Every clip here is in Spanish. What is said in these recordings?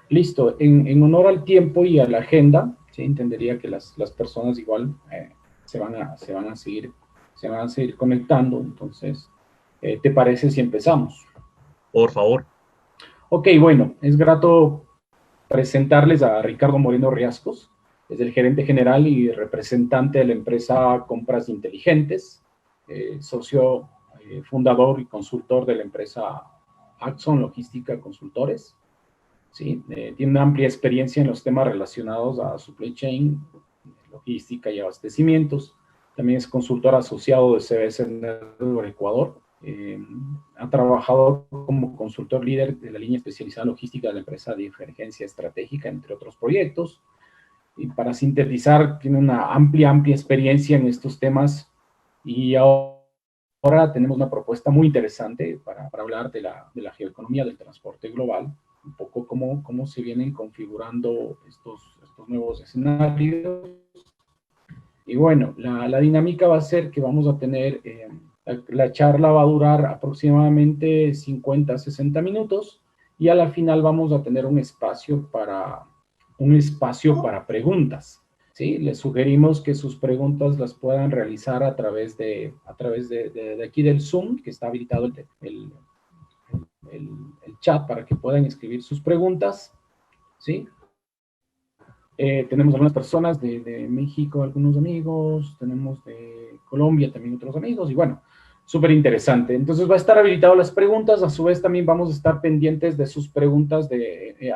Listo, en honor al tiempo y a la agenda, ¿sí? Entendería que las personas igual se van a seguir conectando, entonces, ¿te parece si empezamos? Por favor. Ok, bueno, es grato presentarles a Ricardo Moreno Riascos, es el gerente general y representante de la empresa Compras Inteligentes, socio fundador y consultor de la empresa Axon Logística Consultores. ¿Sí? Tiene una amplia experiencia en los temas relacionados a supply chain, logística y abastecimientos. También es consultor asociado de CBS Network Ecuador. Ha trabajado como consultor líder de la línea especializada en logística de la empresa de Divergencia Estratégica, entre otros proyectos. Y para sintetizar, tiene una amplia experiencia en estos temas y ahora tenemos una propuesta muy interesante para hablar de la geoeconomía del transporte global, un poco cómo se vienen configurando estos nuevos escenarios. Y bueno, la dinámica va a ser que vamos a tener, la charla va a durar aproximadamente 50 a 60 minutos y a la final vamos a tener un espacio para preguntas. ¿Sí? Les sugerimos que sus preguntas las puedan realizar a través de aquí del Zoom, que está habilitado el, el chat para que puedan escribir sus preguntas. ¿Sí? Tenemos algunas personas de México, algunos amigos, tenemos de Colombia también otros amigos, y bueno, súper interesante. Entonces va a estar habilitado las preguntas, a su vez también vamos a estar pendientes de sus preguntas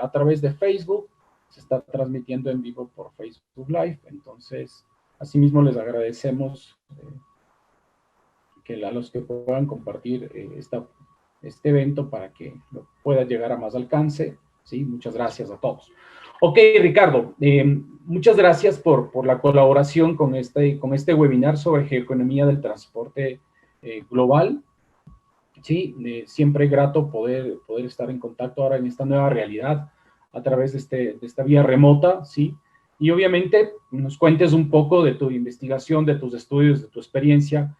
a través de Facebook, se está transmitiendo en vivo por Facebook Live, entonces asimismo les agradecemos a los que puedan compartir este evento para que pueda llegar a más alcance. ¿Sí? Muchas gracias a todos. Ok, Ricardo, muchas gracias por la colaboración con este webinar sobre geoeconomía del transporte global. Sí, siempre grato poder estar en contacto ahora en esta nueva realidad a través de esta vía remota, ¿sí? Y obviamente nos cuentes un poco de tu investigación, de tus estudios, de tu experiencia,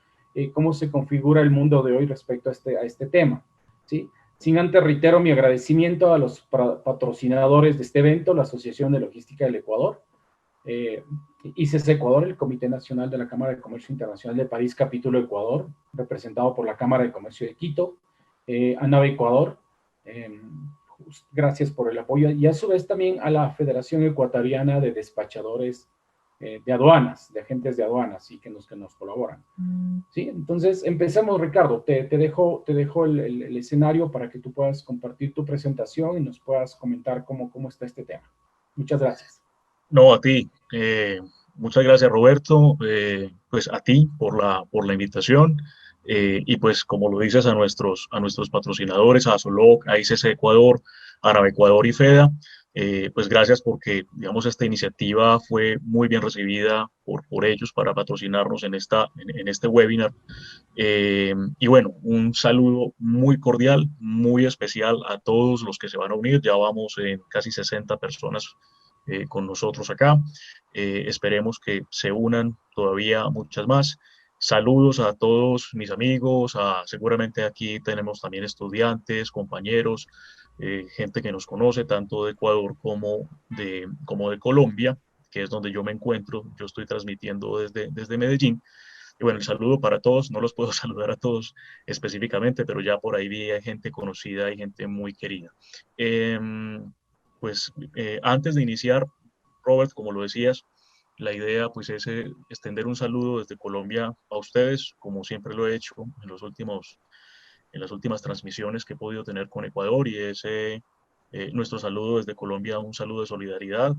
cómo se configura el mundo de hoy respecto a este tema, ¿sí? Sin antes reitero mi agradecimiento a los patrocinadores de este evento, la Asociación de Logística del Ecuador, eh, ICC Ecuador, el Comité Nacional de la Cámara de Comercio Internacional de París, capítulo Ecuador, representado por la Cámara de Comercio de Quito, ANAVE Ecuador, eh, gracias por el apoyo, y a su vez también a la Federación Ecuatoriana de Despachadores de Aduanas, de agentes de aduanas, y que nos colaboran. ¿Sí? Entonces, empecemos, Ricardo, te dejo el escenario para que tú puedas compartir tu presentación y nos puedas comentar cómo está este tema. Muchas gracias. No, a ti. Muchas gracias, Roberto. Pues a ti por la invitación. Y pues como lo dices a nuestros patrocinadores, a Solog, a ICC Ecuador, a Nave Ecuador y FEDA, pues gracias porque, digamos, esta iniciativa fue muy bien recibida por ellos para patrocinarnos en este webinar. Y bueno, un saludo muy cordial, muy especial a todos los que se van a unir. Ya vamos en casi 60 personas con nosotros acá. Esperemos que se unan todavía muchas más. Saludos a todos mis amigos, seguramente aquí tenemos también estudiantes, compañeros, gente que nos conoce tanto de Ecuador como de Colombia, que es donde yo me encuentro. Yo estoy transmitiendo desde Medellín. Y bueno, el saludo para todos, no los puedo saludar a todos específicamente, pero ya por ahí vi a gente conocida y gente muy querida. Antes de iniciar, Robert, como lo decías, la idea pues es extender un saludo desde Colombia a ustedes, como siempre lo he hecho en las últimas transmisiones que he podido tener con Ecuador, y es nuestro saludo desde Colombia, un saludo de solidaridad,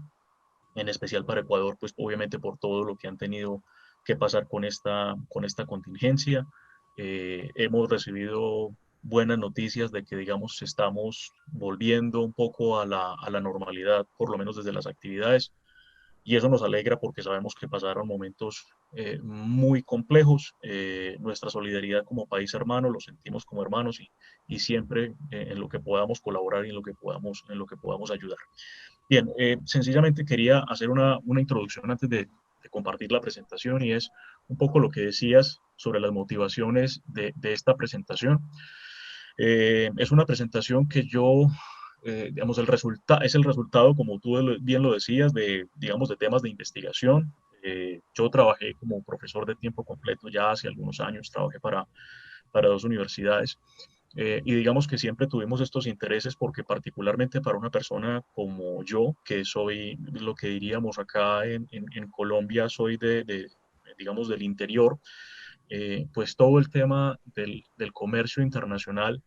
en especial para Ecuador, pues obviamente por todo lo que han tenido que pasar con esta contingencia. Hemos recibido buenas noticias de que, digamos, estamos volviendo un poco a la normalidad, por lo menos desde las actividades, y eso nos alegra porque sabemos que pasaron momentos muy complejos. Nuestra solidaridad como país hermano lo sentimos como hermanos, y siempre en lo que podamos colaborar y en lo que podamos ayudar. Bien, sencillamente quería hacer una introducción antes de compartir la presentación, y es un poco lo que decías sobre las motivaciones de esta presentación. Es una presentación que yo digamos, es el resultado, como tú bien lo decías, de, digamos, de temas de investigación. Yo trabajé como profesor de tiempo completo ya hace algunos años, trabajé para dos universidades. Y digamos que siempre tuvimos estos intereses porque particularmente para una persona como yo, que soy lo que diríamos acá en Colombia, soy digamos, del interior, pues todo el tema del comercio internacional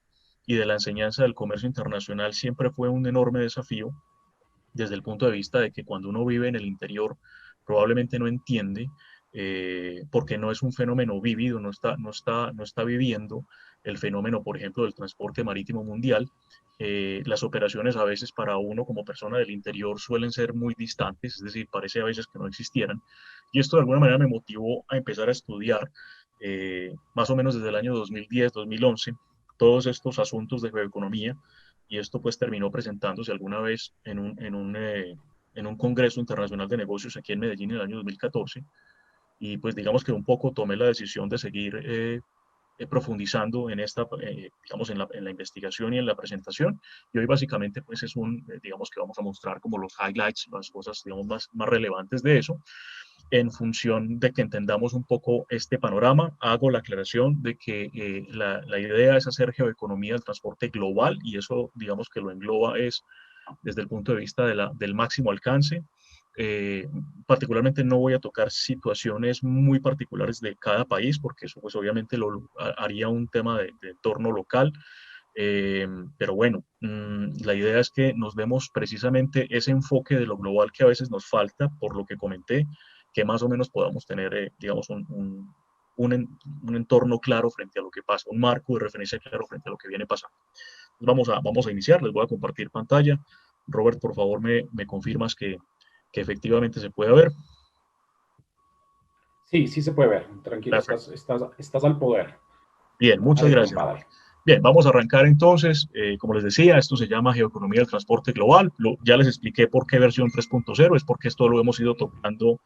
y de la enseñanza del comercio internacional siempre fue un enorme desafío desde el punto de vista de que cuando uno vive en el interior probablemente no entiende, porque no es un fenómeno vivido, no está viviendo el fenómeno, por ejemplo, del transporte marítimo mundial. Las operaciones a veces para uno como persona del interior suelen ser muy distantes, es decir, parece a veces que no existieran. Y esto de alguna manera me motivó a empezar a estudiar, más o menos desde el año 2010, 2011, todos estos asuntos de geoeconomía, y esto pues terminó presentándose alguna vez en un Congreso Internacional de Negocios aquí en Medellín en el año 2014, y pues digamos que un poco tomé la decisión de seguir profundizando en esta, digamos, en la investigación y en la presentación, y hoy básicamente pues es digamos que vamos a mostrar como los highlights, las cosas, digamos, más relevantes de eso, en función de que entendamos un poco este panorama. Hago la aclaración de que la idea es hacer geoeconomía del transporte global y eso, digamos que lo engloba es desde el punto de vista del máximo alcance. Eh, Particularmente no voy a tocar situaciones muy particulares de cada país porque eso pues obviamente haría un tema de entorno local. Pero bueno, la idea es que nos demos precisamente ese enfoque de lo global que a veces nos falta, por lo que comenté, que más o menos podamos tener, digamos, un entorno claro frente a lo que pasa, un marco de referencia claro frente a lo que viene pasando. Vamos a iniciar, les voy a compartir pantalla. Robert, por favor, me confirmas que efectivamente se puede ver. Sí, sí se puede ver. Tranquilo, Perfecto. estás al poder. Bien, muchas Dale con gracias, toda, Robert. dale. Bien, vamos a arrancar entonces. Como les decía, esto se llama Geoeconomía del Transporte Global. Ya les expliqué por qué versión 3.0, es porque esto lo hemos ido tocando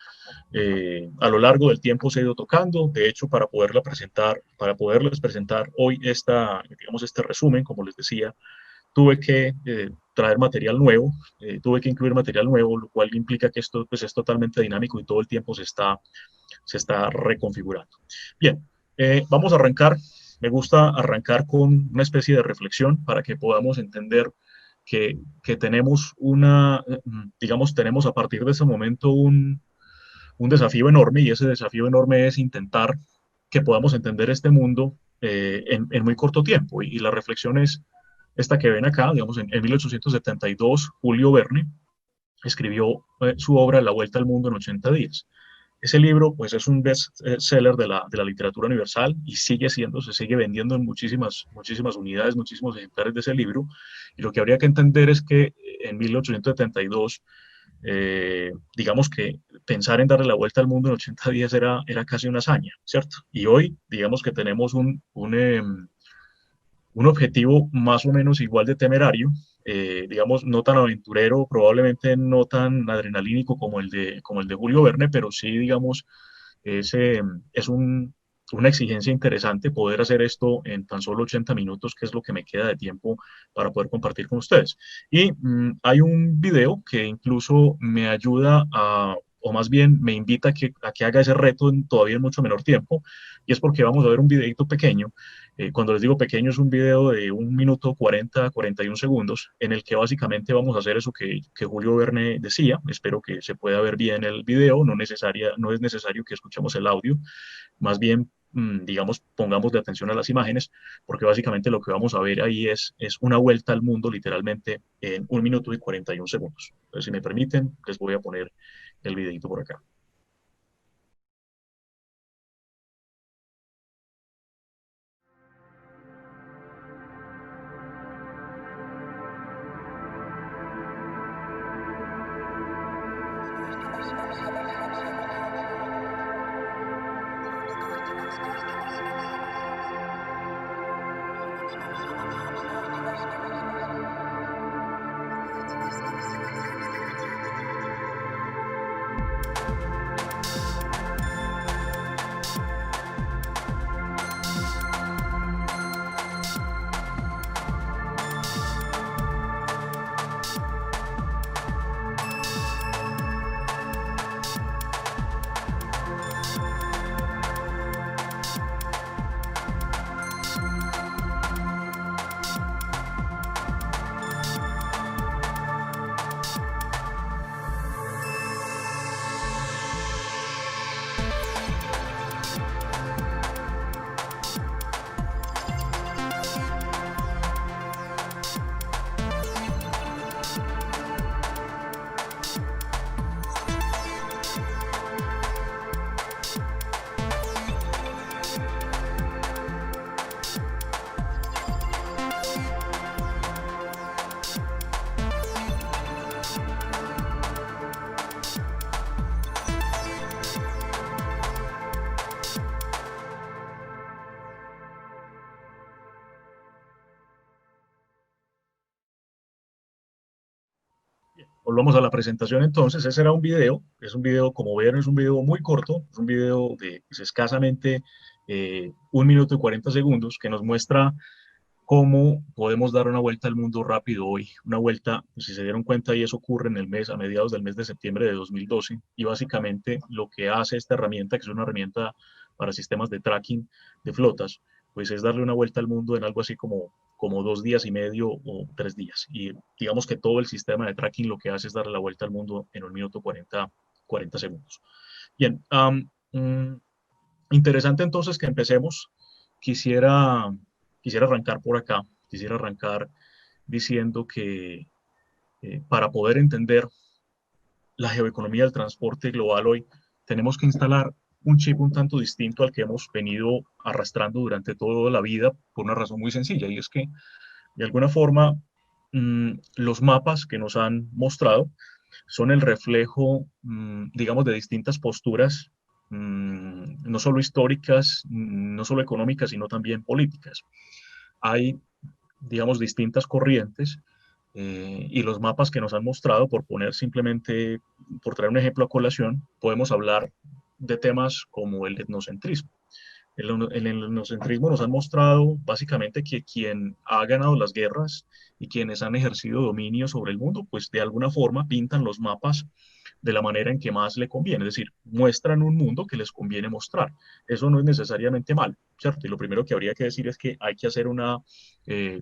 a lo largo del tiempo, se ha ido tocando. De hecho, para poderles presentar hoy digamos, este resumen, como les decía, tuve que traer material nuevo, tuve que incluir material nuevo, lo cual implica que esto pues, es totalmente dinámico y todo el tiempo se está reconfigurando. Bien, vamos a arrancar. Me gusta arrancar con una especie de reflexión para que podamos entender que tenemos digamos, tenemos a partir de ese momento un desafío enorme y ese desafío enorme es intentar que podamos entender este mundo en muy corto tiempo. Y la reflexión es esta que ven acá, digamos, en 1872, Julio Verne escribió su obra La Vuelta al Mundo en 80 días. Ese libro, pues, es un bestseller de la literatura universal y se sigue vendiendo en muchísimas unidades, muchísimos ejemplares de ese libro. Y lo que habría que entender es que en 1872, digamos que pensar en darle la vuelta al mundo en 80 días era casi una hazaña, ¿cierto? Y hoy, digamos que tenemos un objetivo más o menos igual de temerario, digamos, no tan aventurero, probablemente no tan adrenalínico como el de Julio Verne, pero sí, digamos, es una exigencia interesante poder hacer esto en tan solo 80 minutos, que es lo que me queda de tiempo para poder compartir con ustedes. Y hay un video que incluso me ayuda o más bien me invita a que haga ese reto en todavía en mucho menor tiempo, y es porque vamos a ver un videito pequeño. Cuando les digo pequeño, es un video de 1 minuto 40, 41 segundos, en el que básicamente vamos a hacer eso que Julio Verne decía. Espero que se pueda ver bien el video, no es necesario que escuchemos el audio, más bien, digamos, pongamos de atención a las imágenes, porque básicamente lo que vamos a ver ahí es una vuelta al mundo literalmente en 1 minuto y 41 segundos. Entonces, si me permiten, les voy a poner el videito por acá. Volvamos a la presentación entonces. Ese era un video, es un video, como ven, es un video muy corto, es un video de pues, escasamente 1 minuto y 40 segundos que nos muestra cómo podemos dar una vuelta al mundo rápido hoy. Una vuelta, pues, si se dieron cuenta, y eso ocurre en el mes, a mediados del mes de septiembre de 2012, y básicamente lo que hace esta herramienta, que es una herramienta para sistemas de tracking de flotas, pues es darle una vuelta al mundo en algo así como 2 días y medio o 3 días. Y digamos que todo el sistema de tracking lo que hace es darle la vuelta al mundo en 1 minuto 40 segundos. Bien, interesante entonces que empecemos. Quisiera, quisiera arrancar por acá, quisiera arrancar diciendo que para poder entender la geoeconomía del transporte global hoy, tenemos que instalar un chip un tanto distinto al que hemos venido arrastrando durante toda la vida por una razón muy sencilla, y es que de alguna forma los mapas que nos han mostrado son el reflejo, digamos, de distintas posturas, no solo históricas, no solo económicas, sino también políticas. Hay, digamos, distintas corrientes y los mapas que nos han mostrado, por poner simplemente, por traer un ejemplo a colación, podemos hablar de temas como el etnocentrismo. El etnocentrismo nos han mostrado básicamente que quien ha ganado las guerras y quienes han ejercido dominio sobre el mundo, pues de alguna forma pintan los mapas de la manera en que más le conviene, es decir, muestran un mundo que les conviene mostrar. Eso no es necesariamente malo, ¿cierto? Y lo primero que habría que decir es que hay que hacer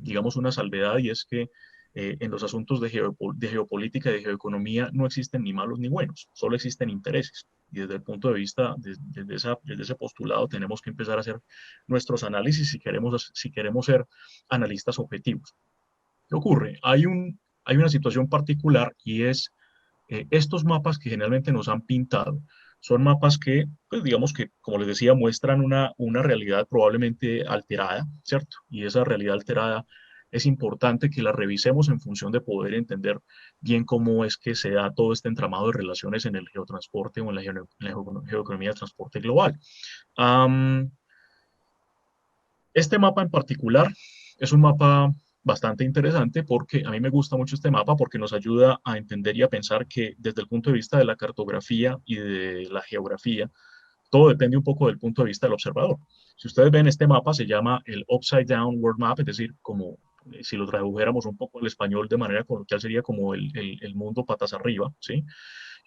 digamos, una salvedad, y es que en los asuntos de geopolítica y de geoeconomía no existen ni malos ni buenos, solo existen intereses. Y desde el punto de vista, desde ese postulado, tenemos que empezar a hacer nuestros análisis si queremos ser analistas objetivos. ¿Qué ocurre? Hay una situación particular, y es estos mapas que generalmente nos han pintado son mapas que, pues digamos que, como les decía, muestran una realidad probablemente alterada, ¿cierto? Y esa realidad alterada es importante que la revisemos en función de poder entender bien cómo es que se da todo este entramado de relaciones en el geotransporte o en la geoeconomía del transporte global. Um, este mapa en particular es un mapa bastante interesante porque a mí me gusta mucho este mapa porque nos ayuda a entender y a pensar que desde el punto de vista de la cartografía y de la geografía, todo depende un poco del punto de vista del observador. Si ustedes ven este mapa, se llama el Upside Down World Map, es decir, como si lo tradujéramos un poco al español de manera coloquial, sería como el mundo patas arriba, ¿sí?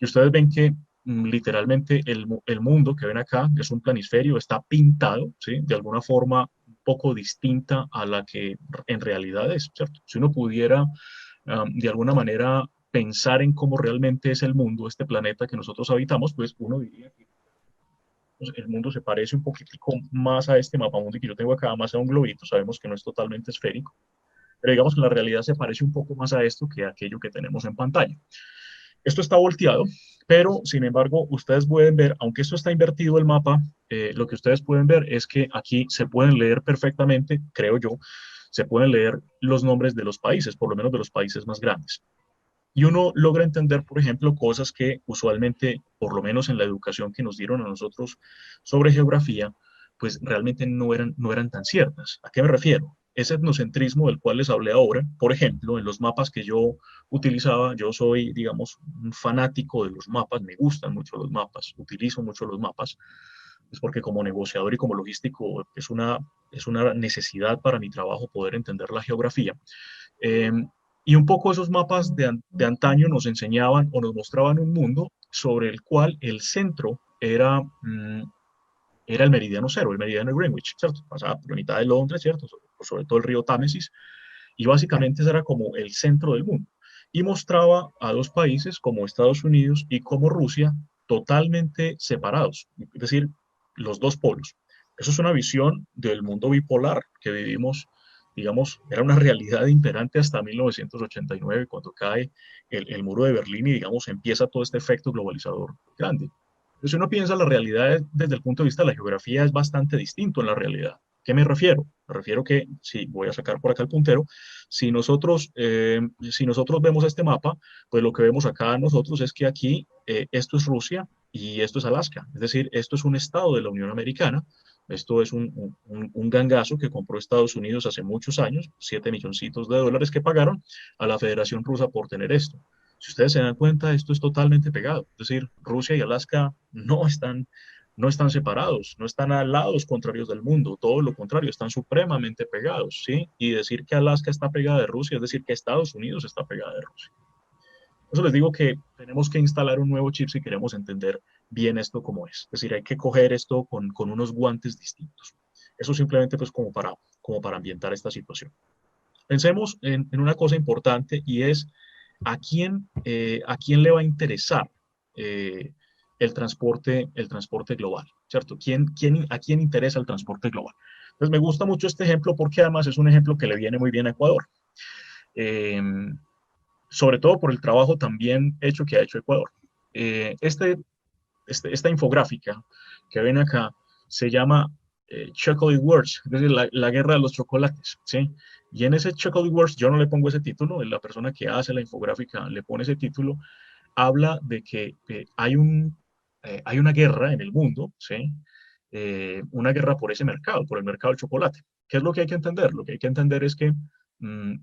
Y ustedes ven que literalmente el mundo que ven acá es un planisferio, está pintado, ¿sí? De alguna forma un poco distinta a la que en realidad es, ¿cierto? Si uno pudiera de alguna manera pensar en cómo realmente es el mundo, este planeta que nosotros habitamos, pues uno diría que pues, el mundo se parece un poquitico más a este mapamundi que yo tengo acá, más a un globito. Sabemos que no es totalmente esférico, pero digamos que la realidad se parece un poco más a esto que a aquello que tenemos en pantalla. Esto está volteado, pero sin embargo, ustedes pueden ver, aunque esto está invertido el mapa, lo que ustedes pueden ver es que aquí se pueden leer perfectamente, creo yo, se pueden leer los nombres de los países, por lo menos de los países más grandes. Y uno logra entender, por ejemplo, cosas que usualmente, por lo menos en la educación que nos dieron a nosotros sobre geografía, pues realmente no eran tan ciertas. ¿A qué me refiero? Ese etnocentrismo del cual les hablé ahora, por ejemplo, en los mapas que yo utilizaba, yo soy, digamos, un fanático de los mapas, me gustan mucho los mapas, utilizo mucho los mapas, es porque como negociador y como logístico es una necesidad para mi trabajo poder entender la geografía. Eh, y un poco esos mapas de antaño nos enseñaban o nos mostraban un mundo sobre el cual el centro era el meridiano cero, el meridiano de Greenwich, ¿cierto? Pasaba por la mitad de Londres, ¿cierto? Sobre todo el río Támesis, y básicamente ese era como el centro del mundo. Y mostraba a dos países como Estados Unidos y como Rusia totalmente separados, es decir, los dos polos. Eso es una visión del mundo bipolar que vivimos, digamos, era una realidad imperante hasta 1989, cuando cae el muro de Berlín y, digamos, empieza todo este efecto globalizador grande. Entonces, si uno piensa la realidad desde el punto de vista de la geografía, es bastante distinto en la realidad. ¿Qué me refiero? Me refiero que, si voy a sacar por acá el puntero, si nosotros vemos este mapa, pues lo que vemos acá nosotros es que aquí esto es Rusia y esto es Alaska. Es decir, esto es un estado de la Unión Americana. Esto es un gangazo que compró Estados Unidos hace muchos años, 7 milloncitos de dólares que pagaron a la Federación Rusa por tener esto. Si ustedes se dan cuenta, esto es totalmente pegado. Es decir, Rusia y Alaska no están separados, no están a lados contrarios del mundo, todo lo contrario, están supremamente pegados, ¿sí? Y decir que Alaska está pegada de Rusia, es decir, que Estados Unidos está pegada de Rusia. Por eso les digo que tenemos que instalar un nuevo chip si queremos entender bien esto como es. Es decir, hay que coger esto con unos guantes distintos. Eso simplemente pues como para ambientar esta situación. Pensemos en una cosa importante y es a quién le va a interesar eh, el transporte global, ¿cierto? ¿A quién interesa el transporte global? Entonces me gusta mucho este ejemplo porque además es un ejemplo que le viene muy bien a Ecuador. Eh, Sobre todo por el trabajo también hecho que ha hecho Ecuador. Esta infográfica que ven acá se llama Chocolate Wars, es decir, la guerra de los chocolates, ¿sí? Y en ese Chocolate Wars, yo no le pongo ese título, la persona que hace la infográfica le pone ese título, habla de que hay una guerra en el mundo, ¿sí? Una guerra por ese mercado, por el mercado del chocolate. ¿Qué es lo que hay que entender? Lo que hay que entender es que mm,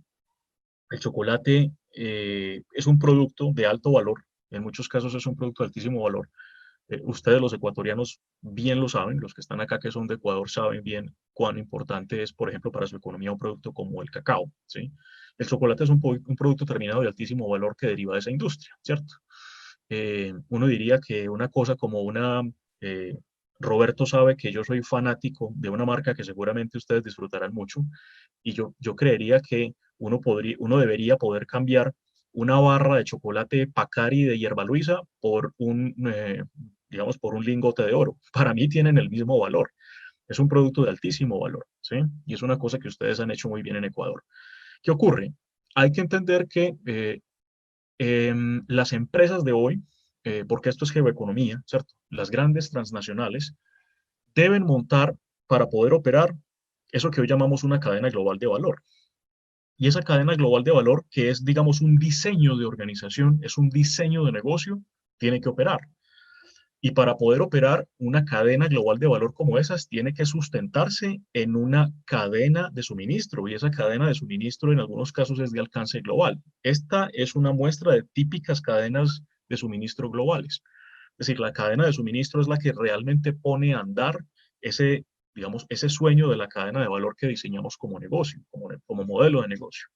el chocolate es un producto de alto valor, en muchos casos es un producto de altísimo valor. Ustedes los ecuatorianos bien lo saben, los que están acá que son de Ecuador saben bien cuán importante es, por ejemplo, para su economía un producto como el cacao, ¿sí? El chocolate es un producto terminado de altísimo valor que deriva de esa industria, ¿cierto? Uno diría que una cosa como eh, Roberto sabe que yo soy fanático de una marca que seguramente ustedes disfrutarán mucho, y yo creería que uno debería poder cambiar una barra de chocolate Pacari de hierba Luisa digamos, por un lingote de oro. Para mí tienen el mismo valor. Es un producto de altísimo valor, ¿sí? Y es una cosa que ustedes han hecho muy bien en Ecuador. ¿Qué ocurre? Hay que entender que las empresas de hoy, porque esto es geoeconomía, ¿cierto? Las grandes transnacionales deben montar para poder operar eso que hoy llamamos una cadena global de valor. Y esa cadena global de valor, que es, digamos, un diseño de organización, es un diseño de negocio, tiene que operar. Y para poder operar una cadena global de valor como esas, tiene que sustentarse en una cadena de suministro. Y esa cadena de suministro en algunos casos es de alcance global. Esta es una muestra de típicas cadenas de suministro globales. Es decir, la cadena de suministro es la que realmente pone a andar ese, digamos, ese sueño de la cadena de valor que diseñamos como negocio, como modelo de negocio.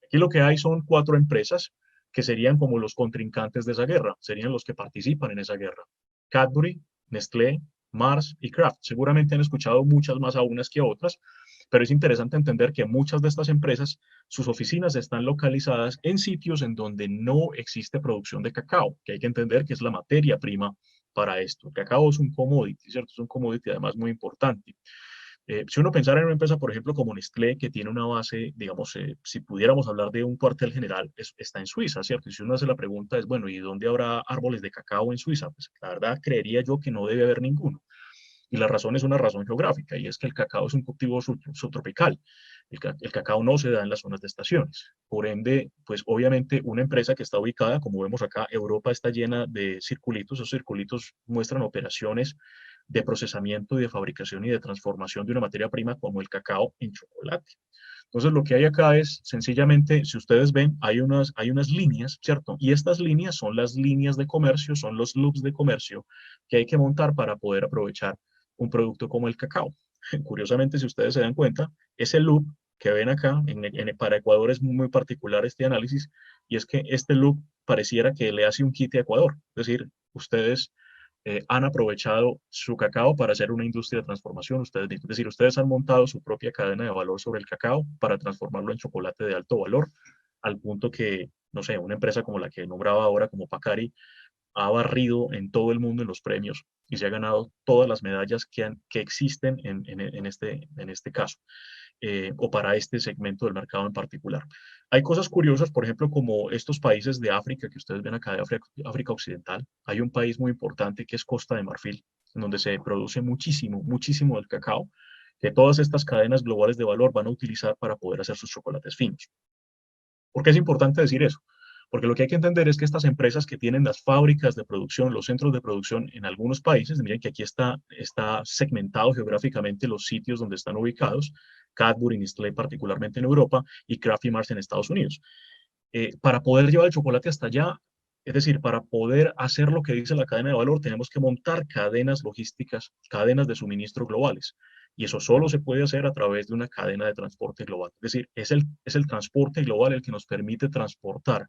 Aquí lo que hay son 4 empresas que serían como los contrincantes de esa guerra, serían los que participan en esa guerra. Cadbury, Nestlé, Mars y Kraft. Seguramente han escuchado muchas más a unas que a otras, pero es interesante entender que muchas de estas empresas, sus oficinas están localizadas en sitios en donde no existe producción de cacao, que hay que entender que es la materia prima para esto. El cacao es un commodity, ¿cierto? Es un commodity además muy importante. Si uno pensara en una empresa, por ejemplo, como Nestlé, que tiene una base, digamos, si pudiéramos hablar de un cuartel general, está en Suiza, ¿cierto? Y si uno hace la pregunta es, bueno, ¿y dónde habrá árboles de cacao en Suiza? Pues la verdad creería yo que no debe haber ninguno. Y la razón es una razón geográfica, y es que el cacao es un cultivo subtropical. El cacao no se da en las zonas de estaciones. Por ende, pues obviamente una empresa que está ubicada, como vemos acá, Europa está llena de circulitos. Esos circulitos muestran operaciones de procesamiento y de fabricación y de transformación de una materia prima como el cacao en chocolate. Entonces, lo que hay acá es sencillamente, si ustedes ven, hay unas líneas, ¿cierto? Y estas líneas son las líneas de comercio, son los loops de comercio que hay que montar para poder aprovechar un producto como el cacao. Curiosamente, si ustedes se dan cuenta, ese loop que ven acá, para Ecuador es muy particular este análisis, y es que este loop pareciera que le hace un quite a Ecuador. Es decir, ustedes han aprovechado su cacao para hacer una industria de transformación. Es decir, ustedes han montado su propia cadena de valor sobre el cacao para transformarlo en chocolate de alto valor, al punto que, no sé, una empresa como la que nombraba ahora, como Pacari, ha barrido en todo el mundo en los premios y se ha ganado todas las medallas que existen en este caso, o para este segmento del mercado en particular. Hay cosas curiosas, por ejemplo, como estos países de África que ustedes ven acá, de África Occidental. Hay un país muy importante que es Costa de Marfil, en donde se produce muchísimo, muchísimo del cacao, que todas estas cadenas globales de valor van a utilizar para poder hacer sus chocolates finos. ¿Por qué es importante decir eso? Porque lo que hay que entender es que estas empresas que tienen las fábricas de producción, los centros de producción en algunos países, miren que aquí está segmentado geográficamente los sitios donde están ubicados, Cadbury y Nestlé particularmente en Europa y Kraft y Mars en Estados Unidos. para poder llevar el chocolate hasta allá, es decir, para poder hacer lo que dice la cadena de valor, tenemos que montar cadenas logísticas, cadenas de suministro globales. Y eso solo se puede hacer a través de una cadena de transporte global. Es decir, es el transporte global el que nos permite transportar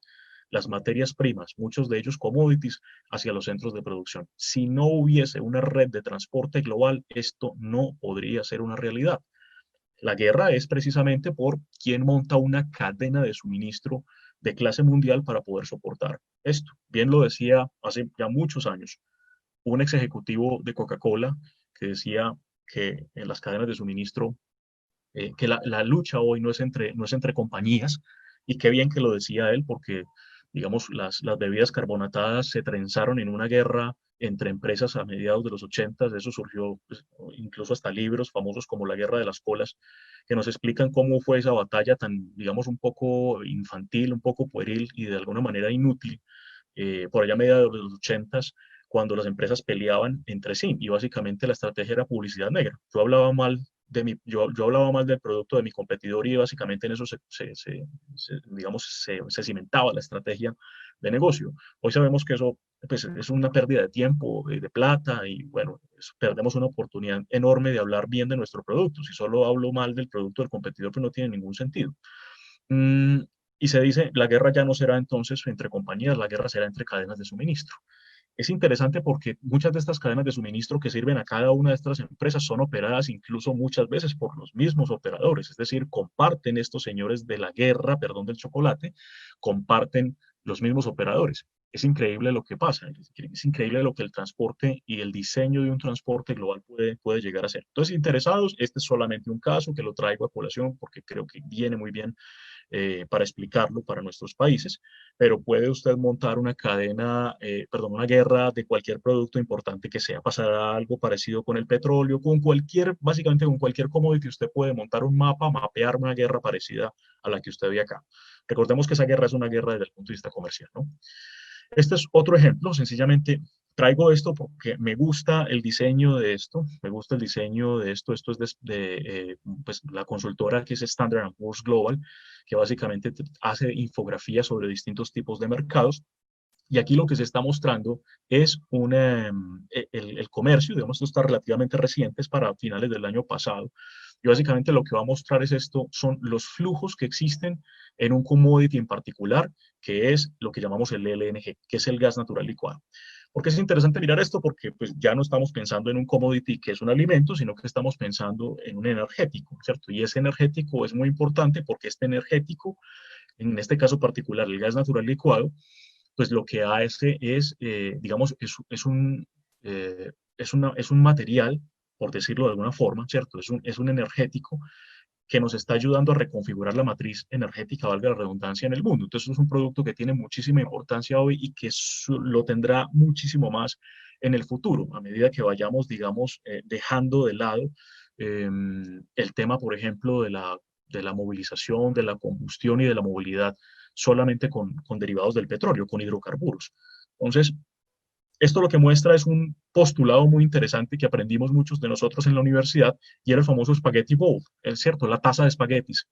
las materias primas, muchos de ellos commodities, hacia los centros de producción. Si no hubiese una red de transporte global, esto no podría ser una realidad. La guerra es precisamente por quién monta una cadena de suministro de clase mundial para poder soportar esto. Bien lo decía hace ya muchos años un ex ejecutivo de Coca-Cola que decía que en las cadenas de suministro, que la lucha hoy no es entre compañías, y qué bien que lo decía él, porque, digamos, las bebidas carbonatadas se trenzaron en una guerra entre empresas a mediados de los 80, de eso surgió pues, incluso hasta libros famosos como La Guerra de las Colas, que nos explican cómo fue esa batalla tan, digamos, un poco infantil, un poco pueril y de alguna manera inútil, por allá a mediados de los 80, cuando las empresas peleaban entre sí y básicamente la estrategia era publicidad negra. Yo hablaba mal del producto de mi competidor y básicamente en eso digamos, se cimentaba la estrategia de negocio. Hoy sabemos que eso pues, es una pérdida de tiempo, de plata y bueno, perdemos una oportunidad enorme de hablar bien de nuestro producto. Si solo hablo mal del producto del competidor, pues no tiene ningún sentido. Mm, y se dice, la guerra ya no será entonces entre compañías, la guerra será entre cadenas de suministro. Es interesante porque muchas de estas cadenas de suministro que sirven a cada una de estas empresas son operadas incluso muchas veces por los mismos operadores, es decir, comparten estos señores de la guerra, perdón, del chocolate, comparten los mismos operadores. Es increíble lo que pasa, es increíble lo que el transporte y el diseño de un transporte global puede llegar a ser. Entonces, interesados, este es solamente un caso que lo traigo a colación porque creo que viene muy bien para explicarlo para nuestros países, pero puede usted montar una cadena, perdón, una guerra de cualquier producto importante que sea. Pasará algo parecido con el petróleo, básicamente con cualquier commodity, usted puede montar un mapa, mapear una guerra parecida a la que usted ve acá. Recordemos que esa guerra es una guerra desde el punto de vista comercial, ¿no? Este es otro ejemplo, sencillamente traigo esto porque me gusta el diseño de esto, me gusta el diseño de esto, esto es pues, la consultora que es Standard Poor's Global, que básicamente hace infografías sobre distintos tipos de mercados. Y aquí lo que se está mostrando es el comercio, digamos, esto está relativamente reciente, es para finales del año pasado. Y básicamente lo que va a mostrar es esto, son los flujos que existen en un commodity en particular, que es lo que llamamos el LNG, que es el gas natural licuado. ¿Por qué es interesante mirar esto? Porque pues, ya no estamos pensando en un commodity que es un alimento, sino que estamos pensando en un energético, ¿cierto? Y ese energético es muy importante porque este energético, en este caso particular, el gas natural licuado, pues lo que hace es, digamos, es un material, por decirlo de alguna forma, ¿cierto? Es un energético que nos está ayudando a reconfigurar la matriz energética, valga la redundancia, en el mundo. Entonces, es un producto que tiene muchísima importancia hoy y que lo tendrá muchísimo más en el futuro, a medida que vayamos, digamos, dejando de lado eh, el tema, por ejemplo, de la movilización, de la combustión y de la movilidad solamente con derivados del petróleo, con hidrocarburos. Entonces, esto lo que muestra es un postulado muy interesante que aprendimos muchos de nosotros en la universidad y era el famoso spaghetti bowl, es cierto, la taza de espaguetis,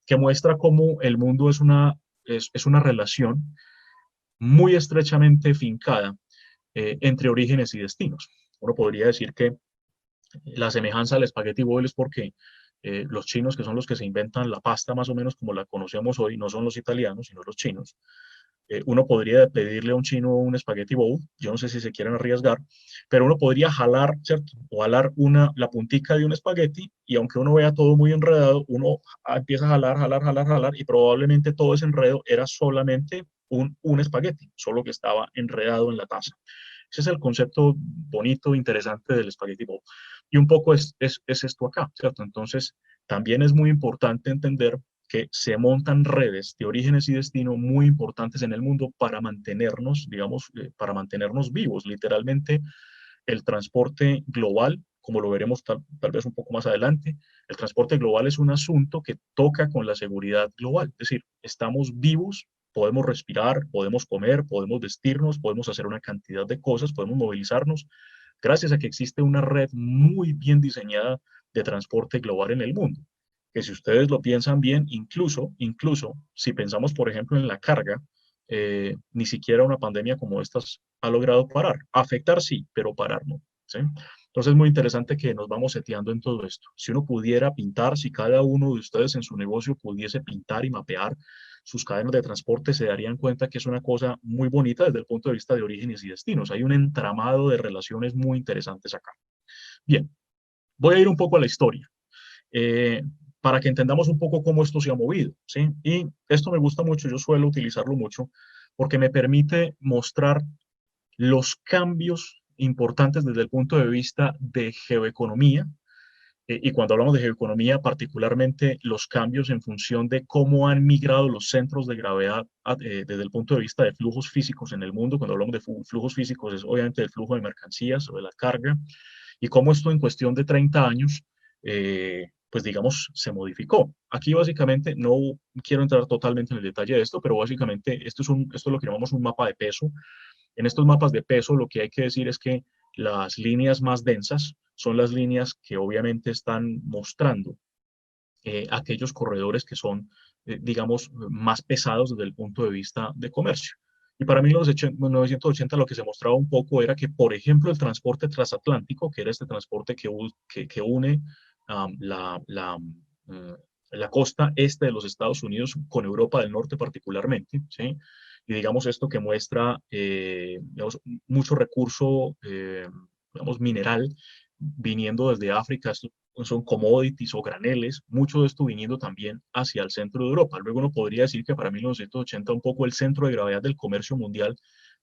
que muestra cómo el mundo es una relación muy estrechamente fincada entre orígenes y destinos. Uno podría decir que la semejanza al spaghetti bowl es porque los chinos, que son los que se inventan la pasta más o menos como la conocemos hoy, no son los italianos, sino los chinos. Uno podría pedirle a un chino un spaghetti bowl, yo no sé si se quieren arriesgar, pero uno podría jalar, ¿cierto? O jalar la puntica de un espagueti y aunque uno vea todo muy enredado, uno empieza a jalar, jalar, jalar, jalar y probablemente todo ese enredo era solamente un espagueti, solo que estaba enredado en la taza. Ese es el concepto bonito, interesante del spaghetti bowl. Y un poco es esto acá, ¿cierto? Entonces, también es muy importante entender que se montan redes de orígenes y destino muy importantes en el mundo para mantenernos, digamos, para mantenernos vivos. Literalmente, el transporte global, como lo veremos tal vez un poco más adelante, el transporte global es un asunto que toca con la seguridad global. Es decir, estamos vivos, podemos respirar, podemos comer, podemos vestirnos, podemos hacer una cantidad de cosas, podemos movilizarnos, gracias a que existe una red muy bien diseñada de transporte global en el mundo. que si ustedes lo piensan bien, incluso si pensamos, por ejemplo, en la carga, ni siquiera una pandemia como estas ha logrado parar. Afectar sí, pero parar no. ¿Sí? Entonces es muy interesante que nos vamos seteando en todo esto. Si uno pudiera pintar, si cada uno de ustedes en su negocio pudiese pintar y mapear sus cadenas de transporte, se darían cuenta que es una cosa muy bonita desde el punto de vista de orígenes y destinos. Hay un entramado de relaciones muy interesantes acá. Bien, voy a ir un poco a la historia. Eh, para que entendamos un poco cómo esto se ha movido, ¿sí? Y esto me gusta mucho, yo suelo utilizarlo mucho, porque me permite mostrar los cambios importantes desde el punto de vista de geoeconomía, y cuando hablamos de geoeconomía, particularmente los cambios en función de cómo han migrado los centros de gravedad desde el punto de vista de flujos físicos en el mundo. Cuando hablamos de flujos físicos es obviamente el flujo de mercancías o de la carga, y cómo esto en cuestión de 30 años, pues digamos, se modificó. Aquí básicamente no quiero entrar totalmente en el detalle de esto, pero básicamente esto es lo que llamamos un mapa de peso. En estos mapas de peso lo que hay que decir es que las líneas más densas son las líneas que obviamente están mostrando aquellos corredores que son, digamos, más pesados desde el punto de vista de comercio. Y para 1980 lo que se mostraba un poco era que, por ejemplo, el transporte transatlántico, que era este transporte que une la costa este de los Estados Unidos con Europa del Norte particularmente, ¿sí? Y digamos esto que muestra digamos, mucho recurso, digamos, mineral viniendo desde África, son commodities o graneles, mucho de esto viniendo también hacia el centro de Europa. Luego uno podría decir que para 1980 un poco el centro de gravedad del comercio mundial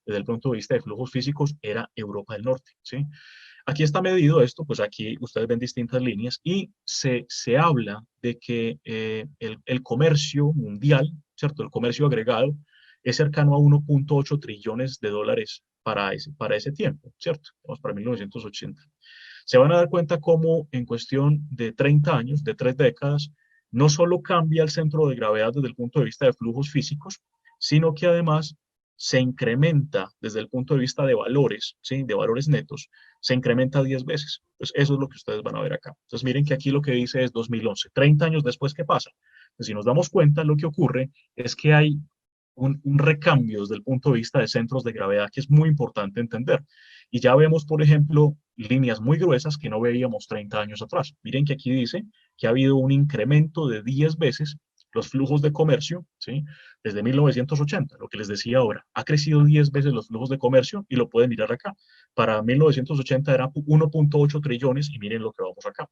desde el punto de vista de flujos físicos era Europa del Norte, ¿sí? Aquí está medido esto, pues aquí ustedes ven distintas líneas y se habla de que el comercio mundial, ¿cierto? El comercio agregado es cercano a 1.8 trillones de dólares para ese tiempo, ¿cierto? Vamos para 1980. Se van a dar cuenta cómo en cuestión de 30 años, de 3 décadas, no solo cambia el centro de gravedad desde el punto de vista de flujos físicos, sino que además se incrementa desde el punto de vista de valores, ¿sí? De valores netos, se incrementa 10 veces. Pues eso es lo que ustedes van a ver acá. Entonces miren que aquí lo que dice es 2011. 30 años después, ¿qué pasa? Pues si nos damos cuenta, lo que ocurre es que hay un recambio desde el punto de vista de centros de gravedad que es muy importante entender. Y ya vemos, por ejemplo, líneas muy gruesas que no veíamos 30 años atrás. Miren que aquí dice que ha habido un incremento de 10 veces los flujos de comercio, ¿sí? Desde 1980, lo que les decía ahora, ha crecido 10 veces los flujos de comercio y lo pueden mirar acá. Para 1980 era 1.8 trillones y miren lo que vamos acá,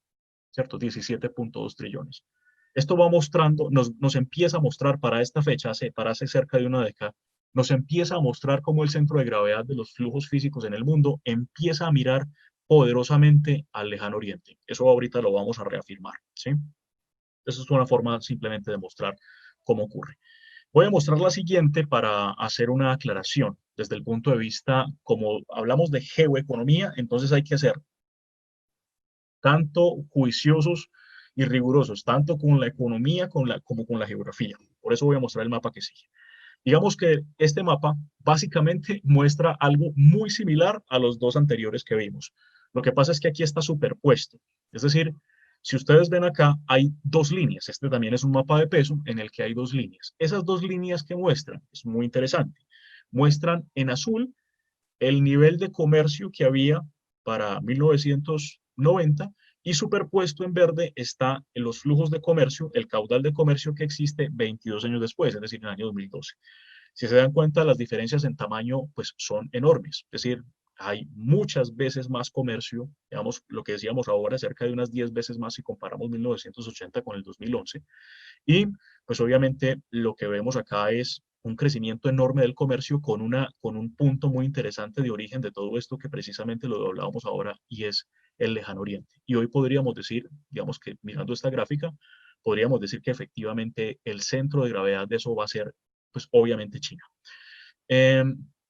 ¿cierto? 17.2 trillones. Esto va mostrando, nos empieza a mostrar para esta fecha, para hace cerca de una década, nos empieza a mostrar cómo el centro de gravedad de los flujos físicos en el mundo empieza a mirar poderosamente al lejano oriente. Eso ahorita lo vamos a reafirmar, ¿sí? Eso es una forma simplemente de mostrar cómo ocurre. Voy a mostrar la siguiente para hacer una aclaración desde el punto de vista, como hablamos de geoeconomía, entonces hay que ser tanto juiciosos y rigurosos, tanto con la economía como con la geografía. Por eso voy a mostrar el mapa que sigue. Digamos que este mapa básicamente muestra algo muy similar a los dos anteriores que vimos. Lo que pasa es que aquí está superpuesto. Es decir, si ustedes ven acá, hay dos líneas. Este también es un mapa de peso en el que hay dos líneas. Esas dos líneas que muestran, es muy interesante, muestran en azul el nivel de comercio que había para 1990 y superpuesto en verde está en los flujos de comercio, el caudal de comercio que existe 22 años después, es decir, en el año 2012. Si se dan cuenta, las diferencias en tamaño pues son enormes, es decir, hay muchas veces más comercio, digamos, lo que decíamos ahora, cerca de unas 10 veces más si comparamos 1980 con el 2011. Y pues obviamente lo que vemos acá es un crecimiento enorme del comercio con un punto muy interesante de origen de todo esto que precisamente lo hablábamos ahora y es el lejano oriente. Y hoy podríamos decir, digamos que mirando esta gráfica, podríamos decir que efectivamente el centro de gravedad de eso va a ser pues obviamente China.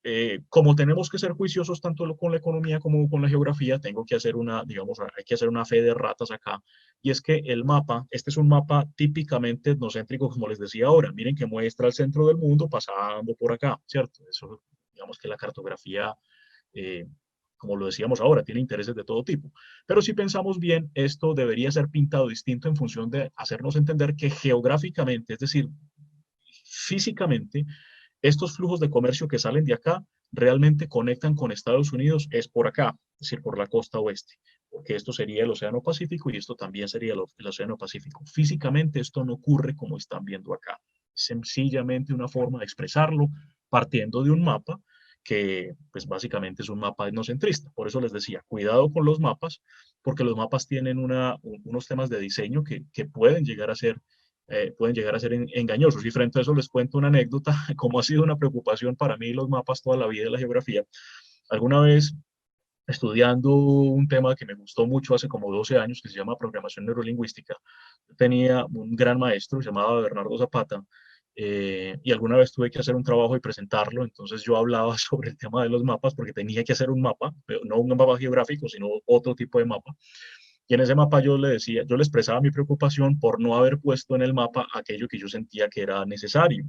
Eh, como tenemos que ser juiciosos tanto con la economía como con la geografía, tengo que hacer una, digamos, hay que hacer una fe de ratas acá. Y es que el mapa, este es un mapa típicamente etnocéntrico, como les decía ahora. Miren que muestra el centro del mundo pasando por acá, ¿cierto? Eso, digamos que la cartografía como lo decíamos ahora, tiene intereses de todo tipo. Pero si pensamos bien, esto debería ser pintado distinto en función de hacernos entender que geográficamente, es decir, físicamente, estos flujos de comercio que salen de acá realmente conectan con Estados Unidos es por acá, es decir, por la costa oeste, porque esto sería el Océano Pacífico y esto también sería el Océano Pacífico. Físicamente esto no ocurre como están viendo acá, sencillamente una forma de expresarlo partiendo de un mapa que pues básicamente es un mapa etnocentrista. Por eso les decía, cuidado con los mapas, porque los mapas tienen unos temas de diseño que pueden llegar a ser engañosos. Y frente a eso les cuento una anécdota, como ha sido una preocupación para mí los mapas toda la vida de la geografía. Alguna vez, estudiando un tema que me gustó mucho hace como 12 años, que se llama programación neurolingüística, tenía un gran maestro, se llamaba Bernardo Zapata, y alguna vez tuve que hacer un trabajo y presentarlo, entonces yo hablaba sobre el tema de los mapas porque tenía que hacer un mapa, no un mapa geográfico, sino otro tipo de mapa. Y en ese mapa yo le decía, yo le expresaba mi preocupación por no haber puesto en el mapa aquello que yo sentía que era necesario.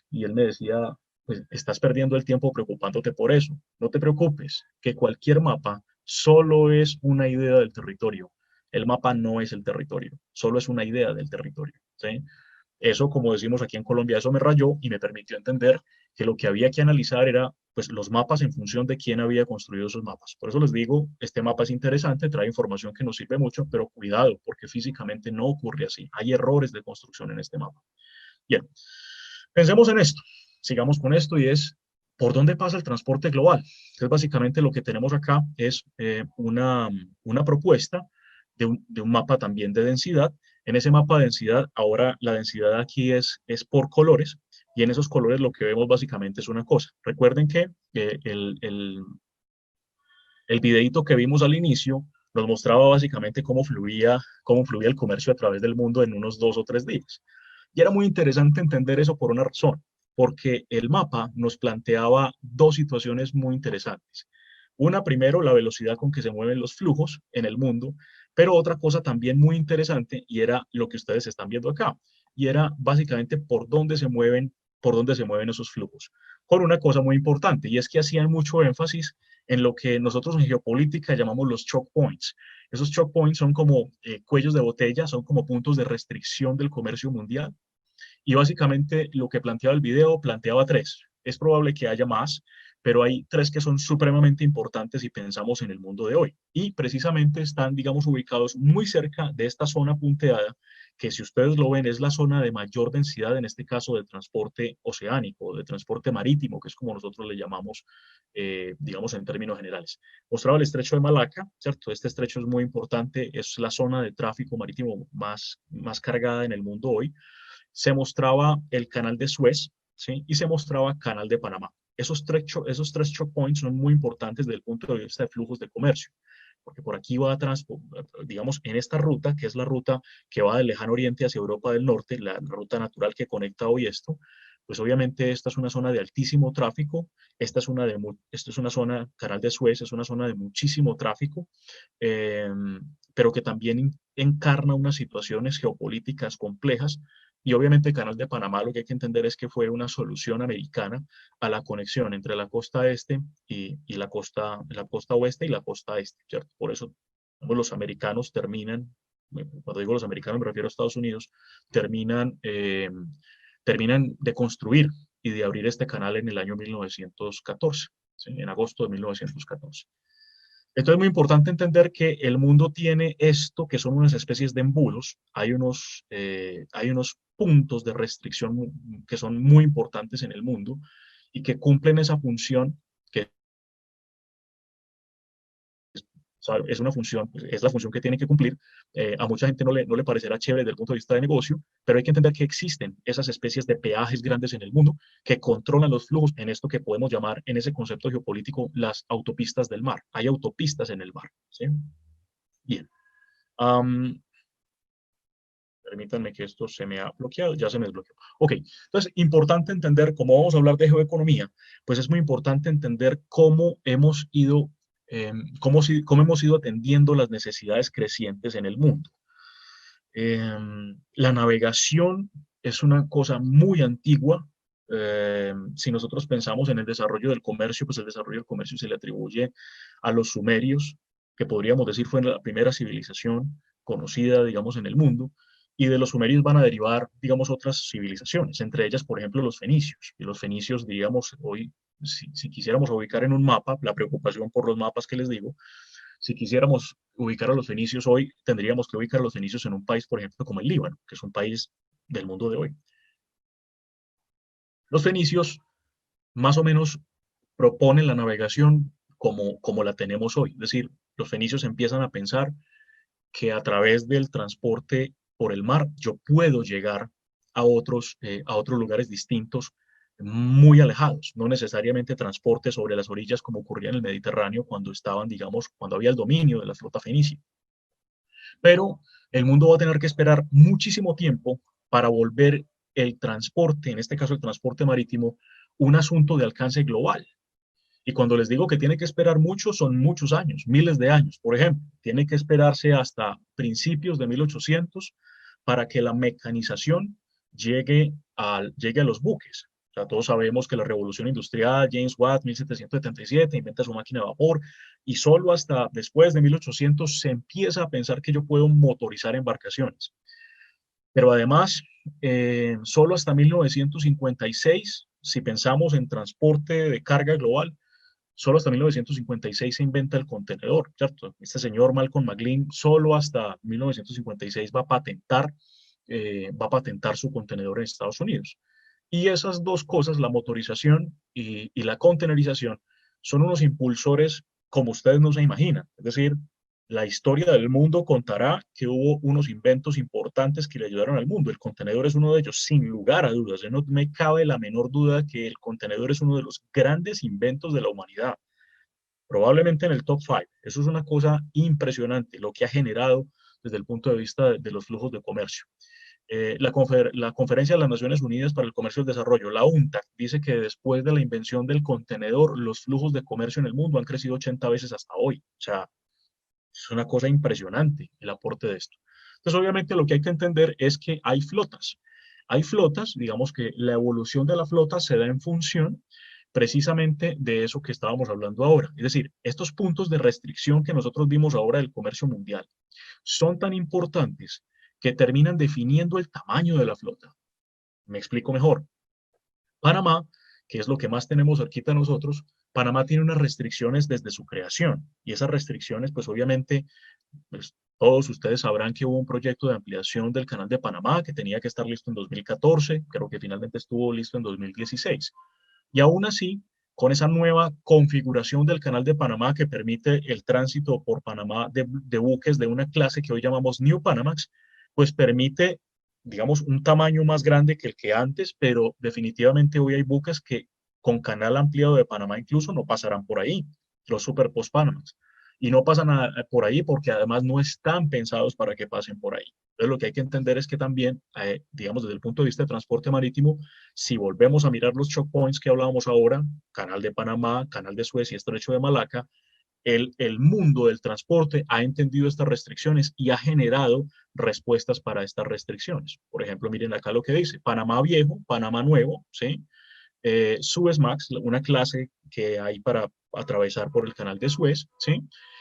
Y él me decía, pues estás perdiendo el tiempo preocupándote por eso. No te preocupes, que cualquier mapa solo es una idea del territorio. El mapa no es el territorio, solo es una idea del territorio. ¿Sí? Eso, como decimos aquí en Colombia, eso me rayó y me permitió entender que lo que había que analizar era pues, los mapas en función de quién había construido esos mapas. Por eso les digo, este mapa es interesante, trae información que nos sirve mucho, pero cuidado, porque físicamente no ocurre así. Hay errores de construcción en este mapa. Bien, pensemos en esto, sigamos con esto y es, ¿por dónde pasa el transporte global? Entonces, básicamente lo que tenemos acá es una propuesta de un mapa también de densidad. En ese mapa de densidad, ahora la densidad aquí es por colores, y en esos colores lo que vemos básicamente es una cosa. Recuerden que el videito que vimos al inicio nos mostraba básicamente cómo fluía el comercio a través del mundo en unos 2 o 3 días. Y era muy interesante entender eso por una razón, porque el mapa nos planteaba dos situaciones muy interesantes. Una, primero, la velocidad con que se mueven los flujos en el mundo, pero otra cosa también muy interesante, y era lo que ustedes están viendo acá, y era básicamente por dónde se mueven esos flujos. Con una cosa muy importante, y es que hacían mucho énfasis en lo que nosotros en geopolítica llamamos los choke points. Esos choke points son como cuellos de botella, son como puntos de restricción del comercio mundial. Y básicamente lo que planteaba el video planteaba tres. Es probable que haya más, pero hay tres que son supremamente importantes si pensamos en el mundo de hoy. Y precisamente están, digamos, ubicados muy cerca de esta zona punteada, que si ustedes lo ven es la zona de mayor densidad, en este caso de transporte oceánico, de transporte marítimo, que es como nosotros le llamamos, digamos, en términos generales. Mostraba el estrecho de Malaca, ¿cierto? Este estrecho es muy importante, es la zona de tráfico marítimo más cargada en el mundo hoy. Se mostraba el canal de Suez, ¿sí? Y se mostraba canal de Panamá. Esos tres choke points son muy importantes desde el punto de vista de flujos de comercio, porque por aquí va, digamos, en esta ruta, que es la ruta que va del lejano oriente hacia Europa del Norte, la ruta natural que conecta hoy esto, pues obviamente esta es una zona de altísimo tráfico, esta es una zona, Canal de Suez es una zona de muchísimo tráfico, eh, pero que también encarna unas situaciones geopolíticas complejas. Y obviamente el Canal de Panamá lo que hay que entender es que fue una solución americana a la conexión entre la costa este y la costa oeste y la costa este, ¿cierto? Por eso los americanos terminan, cuando digo los americanos me refiero a Estados Unidos, terminan de construir y de abrir este canal en el año 1914, ¿sí? En agosto de 1914. Entonces es muy importante entender que el mundo tiene esto, que son unas especies de embudos. Hay unos puntos de restricción que son muy importantes en el mundo y que cumplen esa función que es una función, es la función que tienen que cumplir. A mucha gente no le parecerá chévere desde el punto de vista de negocio, pero hay que entender que existen esas especies de peajes grandes en el mundo que controlan los flujos en esto que podemos llamar, en ese concepto geopolítico, las autopistas del mar. Hay autopistas en el mar, ¿sí? Bien. Um, Permítanme que esto se me ha bloqueado, ya se me desbloqueó. Ok, entonces, importante entender, como vamos a hablar de geoeconomía, pues es muy importante entender cómo hemos ido, cómo hemos ido atendiendo las necesidades crecientes en el mundo. La navegación es una cosa muy antigua, Si nosotros pensamos en el desarrollo del comercio, pues el desarrollo del comercio se le atribuye a los sumerios, que podríamos decir fue la primera civilización conocida, digamos, en el mundo, y de los sumerios van a derivar, digamos, otras civilizaciones, entre ellas, por ejemplo, los fenicios. Y los fenicios, digamos, hoy, si quisiéramos ubicar en un mapa, la preocupación por los mapas que les digo, si quisiéramos ubicar a los fenicios hoy, tendríamos que ubicar a los fenicios en un país, por ejemplo, como el Líbano, que es un país del mundo de hoy. Los fenicios más o menos proponen la navegación como la tenemos hoy. Es decir, los fenicios empiezan a pensar que a través del transporte por el mar yo puedo llegar a otros lugares distintos, muy alejados, no necesariamente transporte sobre las orillas como ocurría en el Mediterráneo cuando estaban, digamos, cuando había el dominio de la flota fenicia. Pero el mundo va a tener que esperar muchísimo tiempo para volver el transporte, en este caso el transporte marítimo, un asunto de alcance global. Y cuando les digo que tiene que esperar mucho, son muchos años, miles de años. Por ejemplo, tiene que esperarse hasta principios de 1800 para que la mecanización llegue a los buques. O sea, todos sabemos que la revolución industrial, James Watt, 1777, inventa su máquina de vapor, y solo hasta después de 1800 se empieza a pensar que yo puedo motorizar embarcaciones. Pero además, solo hasta 1956, si pensamos en transporte de carga global, solo hasta 1956 se inventa el contenedor, ¿cierto? Este señor Malcolm McLean solo hasta 1956 va a patentar su contenedor en Estados Unidos. Y esas dos cosas, la motorización y la contenerización, son unos impulsores como ustedes no se imaginan. Es decir, la historia del mundo contará que hubo unos inventos importantes que le ayudaron al mundo. El contenedor es uno de ellos, sin lugar a dudas. No me cabe la menor duda que el contenedor es uno de los grandes inventos de la humanidad, probablemente en el top 5. Eso es una cosa impresionante, lo que ha generado desde el punto de vista de los flujos de comercio. La Conferencia de las Naciones Unidas para el Comercio y el Desarrollo, la UNCTAD, dice que después de la invención del contenedor, los flujos de comercio en el mundo han crecido 80 veces hasta hoy. O sea, es una cosa impresionante el aporte de esto. Entonces, obviamente, lo que hay que entender es que hay flotas. Hay flotas, digamos que la evolución de la flota se da en función precisamente de eso que estábamos hablando ahora. Es decir, estos puntos de restricción que nosotros vimos ahora del comercio mundial son tan importantes que terminan definiendo el tamaño de la flota. Me explico mejor. Panamá, que es lo que más tenemos cerquita a nosotros, Panamá tiene unas restricciones desde su creación y esas restricciones, pues obviamente, pues, todos ustedes sabrán que hubo un proyecto de ampliación del canal de Panamá que tenía que estar listo en 2014, creo que finalmente estuvo listo en 2016. Y aún así, con esa nueva configuración del canal de Panamá que permite el tránsito por Panamá de buques de una clase que hoy llamamos New Panamax, pues permite, digamos, un tamaño más grande que el que antes, pero definitivamente hoy hay buques que con canal ampliado de Panamá incluso no pasarán por ahí, los Super Post Panamax. Y no pasan por ahí porque además no están pensados para que pasen por ahí. Entonces, lo que hay que entender es que también, digamos, desde el punto de vista de transporte marítimo, si volvemos a mirar los choke points que hablábamos ahora, Canal de Panamá, Canal de Suez y Estrecho de Malaca, el mundo del transporte ha entendido estas restricciones y ha generado respuestas para estas restricciones. Por ejemplo, miren acá lo que dice, Panamá Viejo, Panamá Nuevo, ¿sí? Suezmax, una clase que hay para atravesar por el canal de Suez, ¿sí?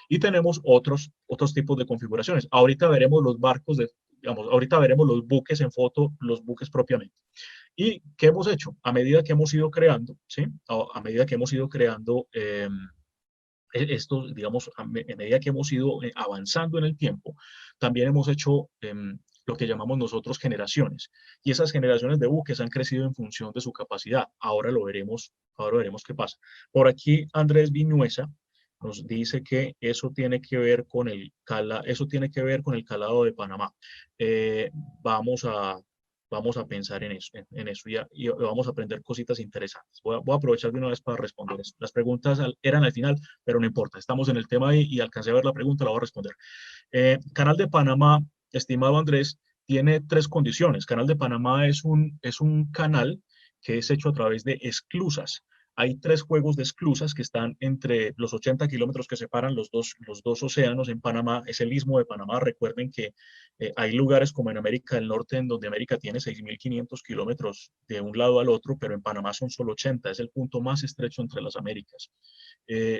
Y tenemos otros tipos de configuraciones. Ahorita veremos los barcos, digamos, ahorita veremos los buques en foto, los buques propiamente. ¿Y qué hemos hecho? A medida que hemos ido creando, ¿sí? A medida que hemos ido creando esto, digamos, a medida que hemos ido avanzando en el tiempo, también hemos hecho lo que llamamos nosotros generaciones. Y esas generaciones de buques han crecido en función de su capacidad. Ahora veremos qué pasa. Por aquí Andrés Vinuesa nos dice que eso tiene que ver con eso tiene que ver con el calado de Panamá. Eh, vamos a, vamos a pensar en eso y vamos a aprender cositas interesantes. Voy a aprovechar de una vez para responder eso. Las preguntas eran al final, pero no importa. Estamos en el tema ahí y alcancé a ver la pregunta, la voy a responder. Canal de Panamá, estimado Andrés, tiene tres condiciones. Canal de Panamá es un canal que es hecho a través de esclusas. hay 3 juegos de esclusas que están entre los 80 kilómetros que separan los dos océanos en Panamá, es el Istmo de Panamá. Recuerden que hay lugares como en América del Norte, en donde América tiene 6.500 kilómetros de un lado al otro, pero en Panamá son solo 80, es el punto más estrecho entre las Américas.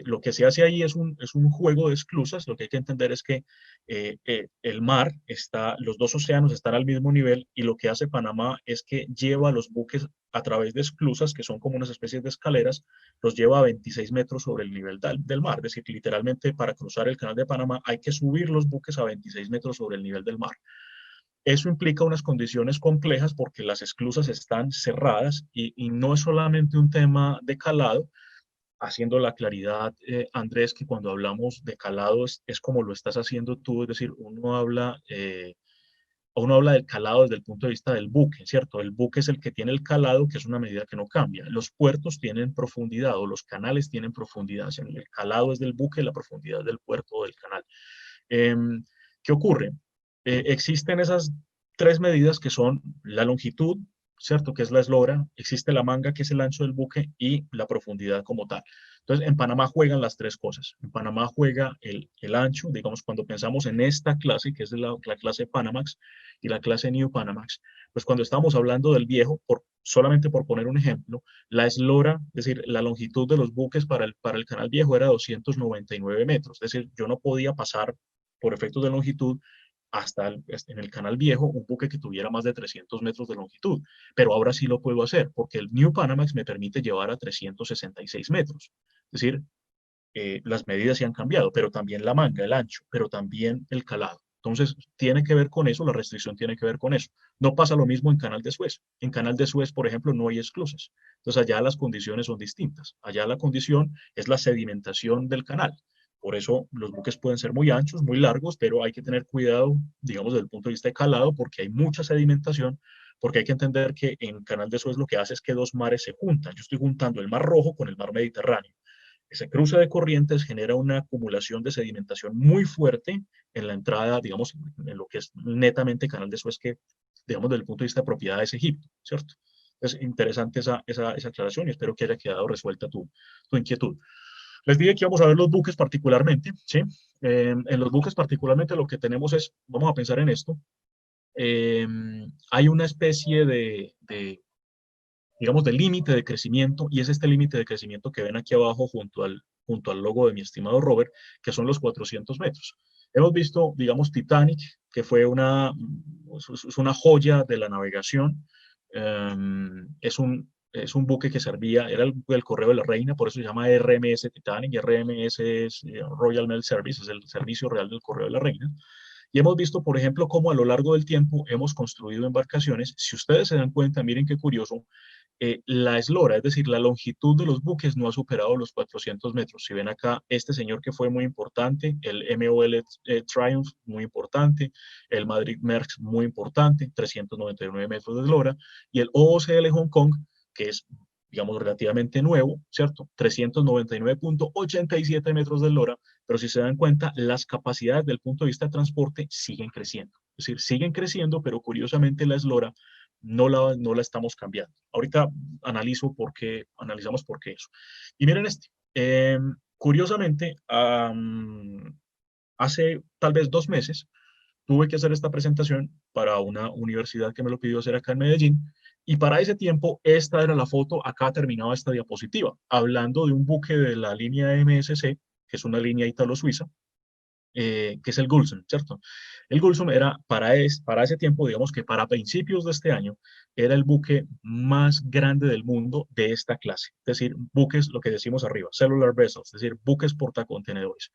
Lo que se hace ahí es un juego de esclusas. Lo que hay que entender es que el mar está, los dos océanos están al mismo nivel, y lo que hace Panamá es que lleva los buques a través de esclusas, que son como unas especies de escaleras, los lleva a 26 metros sobre el nivel del mar. Es decir, literalmente para cruzar el canal de Panamá hay que subir los buques a 26 metros sobre el nivel del mar. Eso implica unas condiciones complejas porque las esclusas están cerradas, y no es solamente un tema de calado, haciendo la claridad, Andrés, que cuando hablamos de calado es como lo estás haciendo tú. Es decir, uno habla del calado desde el punto de vista del buque, ¿cierto? El buque es el que tiene el calado, que es una medida que no cambia. Los puertos tienen profundidad, o los canales tienen profundidad. O sea, el calado es del buque, la profundidad del puerto o del canal. ¿Qué ocurre? Existen esas 3 medidas, que son la longitud, ¿cierto? Que es la eslora; existe la manga, que es el ancho del buque; y la profundidad como tal. Entonces, en Panamá juegan las 3 cosas. En Panamá juega el ancho. Digamos, cuando pensamos en esta clase, que es la clase Panamax y la clase New Panamax, pues cuando estamos hablando del viejo, solamente por poner un ejemplo, la eslora, es decir, la longitud de los buques para el canal viejo era 299 metros. Es decir, yo no podía pasar, por efectos de longitud, en el canal viejo, un buque que tuviera más de 300 metros de longitud. Pero ahora sí lo puedo hacer, porque el New Panamax me permite llevar a 366 metros. Es decir, las medidas se han cambiado, pero también la manga, el ancho, pero también el calado. Entonces, tiene que ver con eso, la restricción tiene que ver con eso. No pasa lo mismo en Canal de Suez. En Canal de Suez, por ejemplo, no hay esclusas. Entonces, allá las condiciones son distintas. Allá la condición es la sedimentación del canal. Por eso los buques pueden ser muy anchos, muy largos, pero hay que tener cuidado, digamos, desde el punto de vista de calado, porque hay mucha sedimentación, porque hay que entender que en Canal de Suez lo que hace es que 2 mares se juntan. Yo estoy juntando el Mar Rojo con el Mar Mediterráneo. Ese cruce de corrientes genera una acumulación de sedimentación muy fuerte en la entrada, digamos, en lo que es netamente Canal de Suez, que, digamos, desde el punto de vista de propiedad, es Egipto, ¿cierto? Es interesante esa aclaración, y espero que haya quedado resuelta tu inquietud. Les dije que íbamos a ver los buques particularmente, ¿sí? En los buques particularmente lo que tenemos es, vamos a pensar en esto, hay una especie digamos, de límite de crecimiento, y es este límite de crecimiento que ven aquí abajo junto al logo de mi estimado Robert, que son los 400 metros. Hemos visto, digamos, Titanic, que fue es una joya de la navegación. Es un buque que servía, era el Correo de la Reina, por eso se llama RMS Titanic. RMS es Royal Mail Service, es el servicio real del Correo de la Reina. Y hemos visto, por ejemplo, cómo a lo largo del tiempo hemos construido embarcaciones. Si ustedes se dan cuenta, miren qué curioso, la eslora, es decir, la longitud de los buques no ha superado los 400 metros. Si ven acá, este señor que fue muy importante, el MOL Triumph, muy importante; el Madrid Merckx, muy importante, 399 metros de eslora; y el OOCL Hong Kong, que es, digamos, relativamente nuevo, ¿cierto? 399.87 metros de eslora. Pero si se dan cuenta, las capacidades del punto de vista de transporte siguen creciendo. Es decir, siguen creciendo, pero curiosamente la eslora no la estamos cambiando. Ahorita analizamos por qué eso. Y miren curiosamente, hace tal vez 2 meses, tuve que hacer esta presentación para una universidad que me lo pidió hacer acá en Medellín, y para ese tiempo esta era la foto. Acá terminaba esta diapositiva, hablando de un buque de la línea MSC, que es una línea italo-suiza, que es el Gulson, ¿cierto? El Gulson era para ese tiempo, digamos que para principios de este año, era el buque más grande del mundo de esta clase. Es decir, buques, lo que decimos arriba, cellular vessels, es decir, buques portacontenedores.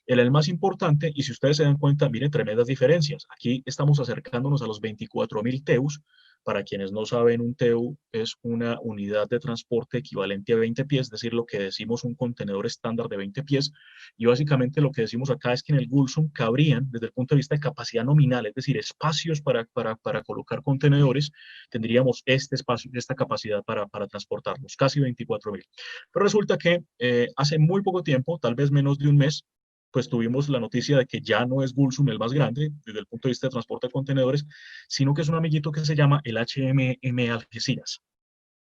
Era el más importante, y si ustedes se dan cuenta, miren, tremendas diferencias. Aquí estamos acercándonos a los 24.000 TEUs. Para quienes no saben, un TEU es una unidad de transporte equivalente a 20 pies, es decir, lo que decimos un contenedor estándar de 20 pies. Y básicamente lo que decimos acá es que en el Gulson cabrían, desde el punto de vista de capacidad nominal, es decir, espacios para colocar contenedores, tendríamos este espacio, esta capacidad para transportarlos, casi 24.000. Pero resulta que hace muy poco tiempo, tal vez menos de un mes, pues tuvimos la noticia de que ya no es Gulsum el más grande desde el punto de vista de transporte de contenedores, sino que es un amiguito que se llama el HMM Algeciras,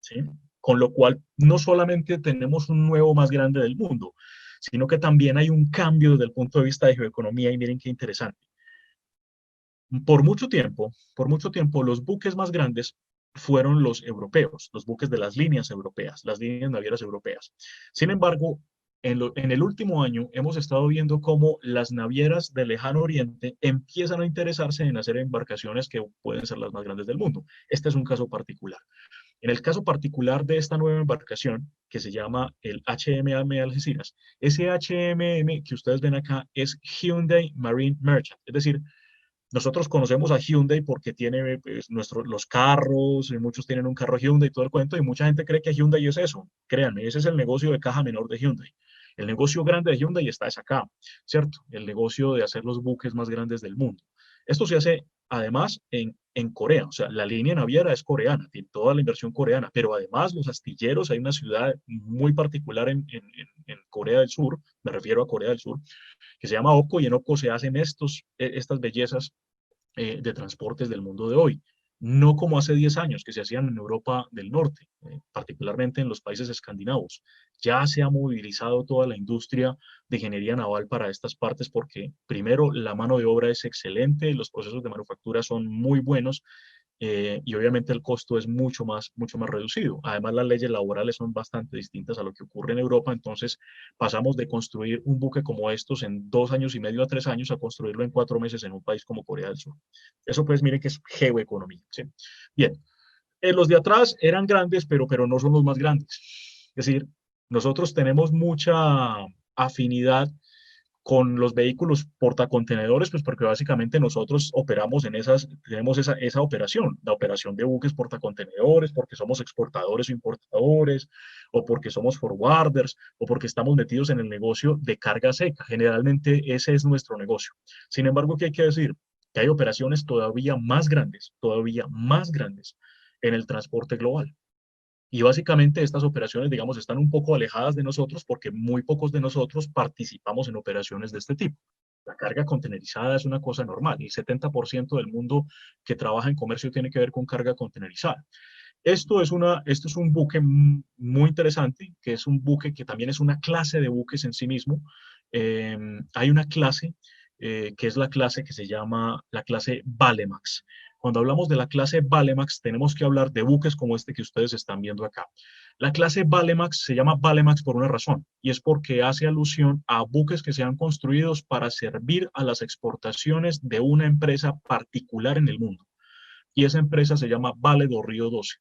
¿sí? con lo cual no solamente tenemos un nuevo más grande del mundo, sino que también hay un cambio desde el punto de vista de geoeconomía y miren qué interesante. Por mucho tiempo, los buques más grandes fueron los europeos, los buques de las líneas europeas, las líneas navieras europeas. Sin embargo, en el último año hemos estado viendo cómo las navieras del lejano oriente empiezan a interesarse en hacer embarcaciones que pueden ser las más grandes del mundo. Este es un caso particular. En el caso particular de esta nueva embarcación, que se llama el HMM Algeciras, ese HMM que ustedes ven acá es Hyundai Marine Merchant, es decir, nosotros conocemos a Hyundai porque tiene pues, los carros, y muchos tienen un carro Hyundai y todo el cuento, y mucha gente cree que Hyundai es eso. Créanme, ese es el negocio de caja menor de Hyundai. El negocio grande de Hyundai está es acá, ¿cierto? El negocio de hacer los buques más grandes del mundo. Esto se hace además en Corea, o sea, la línea naviera es coreana, tiene toda la inversión coreana, pero además los astilleros, hay una ciudad muy particular en Corea del Sur, me refiero a Corea del Sur, que se llama Oco, y en Oco se hacen estas bellezas de transportes del mundo de hoy. No como hace 10 años que se hacían en Europa del Norte, particularmente en los países escandinavos. Ya se ha movilizado toda la industria de ingeniería naval para estas partes porque, primero, la mano de obra es excelente, los procesos de manufactura son muy buenos y obviamente el costo es mucho más reducido. Además, las leyes laborales son bastante distintas a lo que ocurre en Europa, entonces pasamos de construir un buque como estos en 2 años y medio a 3 años a construirlo en 4 meses en un país como Corea del Sur. Eso pues miren que es geoeconomía. ¿Sí? Bien, los de atrás eran grandes, pero no son los más grandes. Es decir, nosotros tenemos mucha afinidad con los vehículos portacontenedores, pues porque básicamente nosotros operamos tenemos esa operación, la operación de buques portacontenedores, porque somos exportadores o importadores, o porque somos forwarders, o porque estamos metidos en el negocio de carga seca. Generalmente ese es nuestro negocio. Sin embargo, ¿qué hay que decir? Que hay operaciones todavía más grandes en el transporte global. Y básicamente estas operaciones, digamos, están un poco alejadas de nosotros porque muy pocos de nosotros participamos en operaciones de este tipo. La carga contenerizada es una cosa normal. El 70% del mundo que trabaja en comercio tiene que ver con carga contenerizada. Esto es un buque muy interesante, que es un buque que también es una clase de buques en sí mismo. Hay una clase que es la clase que se llama la clase Valemax. Cuando hablamos de la clase Valemax, tenemos que hablar de buques como este que ustedes están viendo acá. La clase Valemax se llama Valemax por una razón, y es porque hace alusión a buques que sean construidos para servir a las exportaciones de una empresa particular en el mundo. Y esa empresa se llama Vale do Rio 12.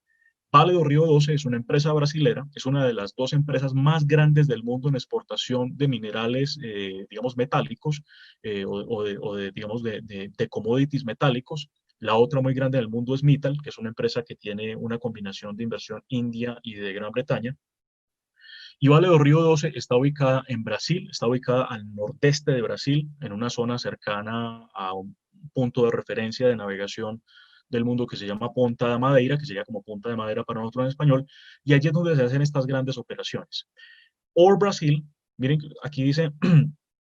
Vale do Rio 12 es una empresa brasilera, es una de las dos empresas más grandes del mundo en exportación de minerales, digamos, metálicos digamos, de commodities metálicos. La otra muy grande del mundo es Mittal, que es una empresa que tiene una combinación de inversión india y de Gran Bretaña. Y Vale do Rio 12 está ubicada en Brasil, está ubicada al nordeste de Brasil, en una zona cercana a un punto de referencia de navegación del mundo que se llama Ponta da Madeira, que sería como Punta de Madera para nosotros en español, y allí es donde se hacen estas grandes operaciones. Or Brasil, miren, aquí dice,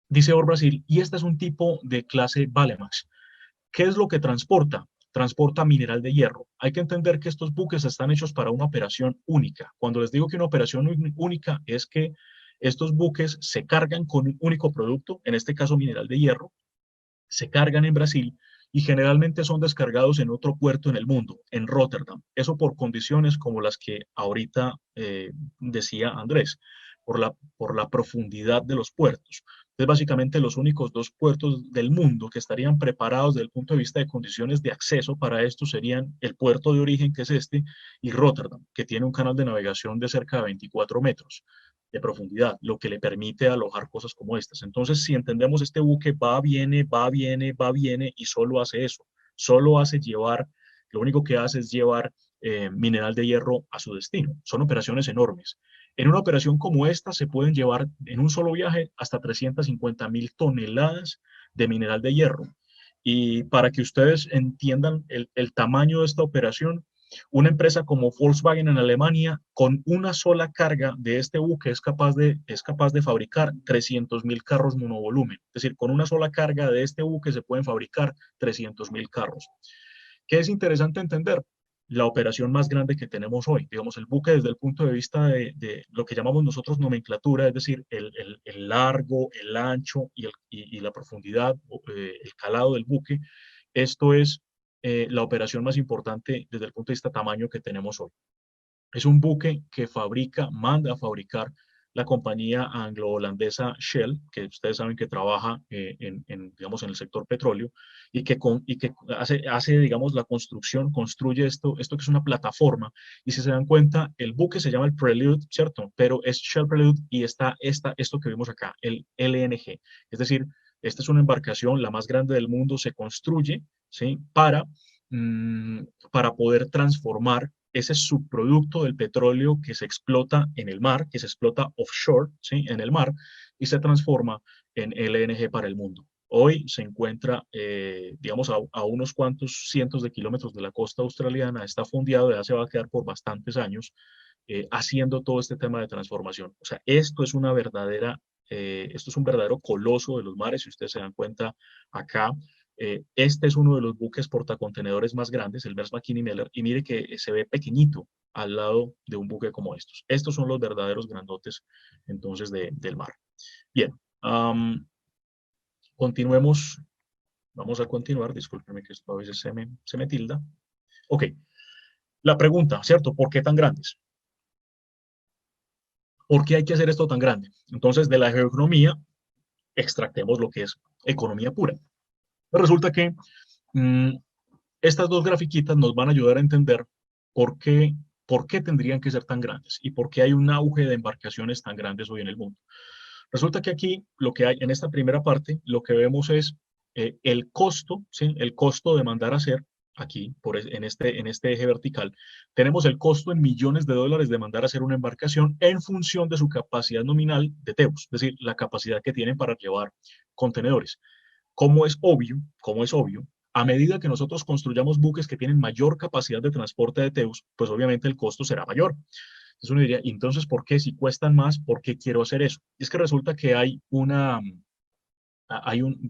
dice Or Brasil, y este es un tipo de clase Valemax. ¿Qué es lo que transporta? Transporta mineral de hierro. Hay que entender que estos buques están hechos para una operación única. Cuando les digo que una operación única es que estos buques se cargan con un único producto, en este caso mineral de hierro, se cargan en Brasil y generalmente son descargados en otro puerto en el mundo, en Rotterdam. Eso por condiciones como las que ahorita decía Andrés, por la profundidad de los puertos. Entonces, básicamente los únicos dos puertos del mundo que estarían preparados desde el punto de vista de condiciones de acceso para esto serían el puerto de origen, que es este, y Rotterdam, que tiene un canal de navegación de cerca de 24 metros de profundidad, lo que le permite alojar cosas como estas. Entonces, si entendemos este buque, va, viene, va, viene, va, viene, y solo hace eso, solo hace llevar, lo único que hace es llevar mineral de hierro a su destino. Son operaciones enormes. En una operación como esta se pueden llevar en un solo viaje hasta 350.000 toneladas de mineral de hierro. Y para que ustedes entiendan el tamaño de esta operación, una empresa como Volkswagen en Alemania, con una sola carga de este buque, es capaz de fabricar 300.000 carros monovolumen. Es decir, con una sola carga de este buque se pueden fabricar 300.000 carros. ¿Qué es interesante entender? la operación más grande que tenemos hoy. Digamos, el buque desde el punto de vista de lo que llamamos nosotros nomenclatura, es decir, el largo, el ancho y la profundidad, el calado del buque, esto es la operación más importante desde el punto de vista tamaño que tenemos hoy. Es un buque que manda a fabricar la compañía anglo-holandesa Shell, que ustedes saben que trabaja digamos, en el sector petróleo, y que hace, digamos, la construcción, construye esto que es una plataforma. Y si se dan cuenta, el buque se llama el Prelude, ¿cierto? Pero es Shell Prelude y está esto que vimos acá, el LNG. Es decir, esta es una embarcación, la más grande del mundo, se construye, ¿sí? Para poder transformar ese subproducto del petróleo que se explota en el mar, que se explota offshore, ¿sí? En el mar, y se transforma en LNG para el mundo. Hoy se encuentra, digamos, a unos cuantos cientos de kilómetros de la costa australiana, está fondeado, ya se va a quedar por bastantes años, haciendo todo este tema de transformación. O sea, esto es un verdadero coloso de los mares, si ustedes se dan cuenta acá. Este es uno de los buques portacontenedores más grandes, el Maersk Mc-Kinney Møller, y mire que se ve pequeñito al lado de un buque como estos. Estos son los verdaderos grandotes, entonces, del mar. Bien, continuemos. Vamos a continuar. Discúlpenme que esto a veces se me tilda. Ok, la pregunta, ¿cierto? ¿Por qué tan grandes? ¿Por qué hay que hacer esto tan grande? Entonces, de la geoeconomía, extractemos lo que es economía pura. Resulta que mmm, estas dos grafiquitas nos van a ayudar a entender por qué, por qué tendrían que ser tan grandes y por qué hay un auge de embarcaciones tan grandes hoy en el mundo. Resulta que aquí, lo que hay en esta primera parte, lo que vemos es el costo, ¿sí? El costo de mandar a hacer aquí, en este eje vertical, tenemos el costo en millones de dólares de mandar a hacer una embarcación en función de su capacidad nominal de TEUs, es decir, la capacidad que tienen para llevar contenedores. Como es obvio, a medida que nosotros construyamos buques que tienen mayor capacidad de transporte de TEUs, pues obviamente el costo será mayor. Entonces uno diría, entonces, ¿por qué si cuestan más, por qué quiero hacer eso? Y es que resulta que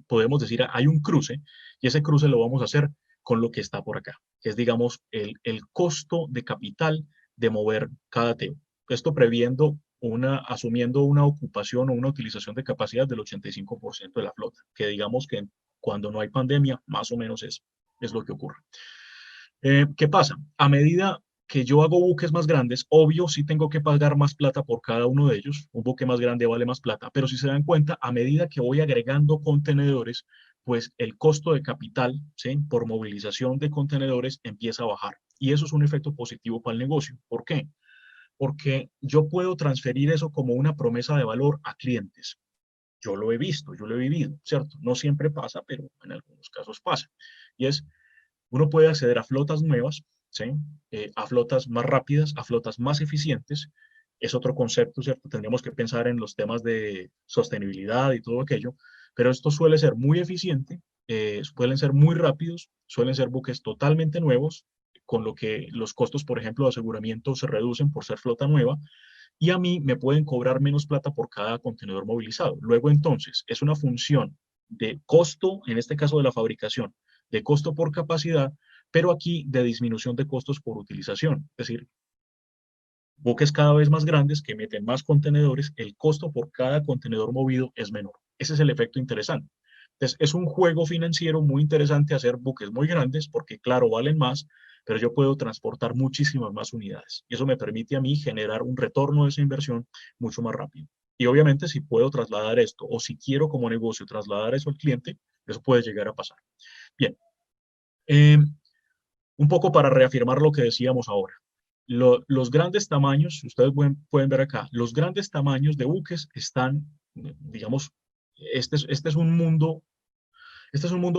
podemos decir, hay un cruce, y ese cruce lo vamos a hacer con lo que está por acá, que es, digamos, el costo de capital de mover cada TEU. Esto asumiendo una ocupación o una utilización de capacidad del 85% de la flota, que digamos que cuando no hay pandemia, más o menos es lo que ocurre. ¿Qué pasa? A medida que yo hago buques más grandes, obvio, sí tengo que pagar más plata por cada uno de ellos. Un buque más grande vale más plata, pero si se dan cuenta, a medida que voy agregando contenedores, pues el costo de capital, ¿sí? Por movilización de contenedores empieza a bajar. Y eso es un efecto positivo para el negocio. ¿Por qué? Porque yo puedo transferir eso como una promesa de valor a clientes. Yo lo he visto, yo lo he vivido, ¿cierto? No siempre pasa, pero en algunos casos pasa. Y es, uno puede acceder a flotas nuevas, ¿sí? A flotas más rápidas, a flotas más eficientes. Es otro concepto, ¿cierto? Tendríamos que pensar en los temas de sostenibilidad y todo aquello, pero esto suele ser muy eficiente, suelen ser muy rápidos, suelen ser buques totalmente nuevos, con lo que los costos, por ejemplo, de aseguramiento se reducen por ser flota nueva, y a mí me pueden cobrar menos plata por cada contenedor movilizado. Luego, entonces, es una función de costo, en este caso de la fabricación, de costo por capacidad, pero aquí de disminución de costos por utilización. Es decir, buques cada vez más grandes que meten más contenedores, el costo por cada contenedor movido es menor. Ese es el efecto interesante. Entonces, es un juego financiero muy interesante hacer buques muy grandes porque, claro, valen más, pero yo puedo transportar muchísimas más unidades. Y eso me permite a mí generar un retorno de esa inversión mucho más rápido. Y obviamente, si puedo trasladar esto o si quiero como negocio trasladar eso al cliente, eso puede llegar a pasar. Bien, eh, un poco para reafirmar lo que decíamos ahora. Los grandes tamaños, ustedes pueden ver acá, los grandes tamaños de buques están, digamos, este es un mundo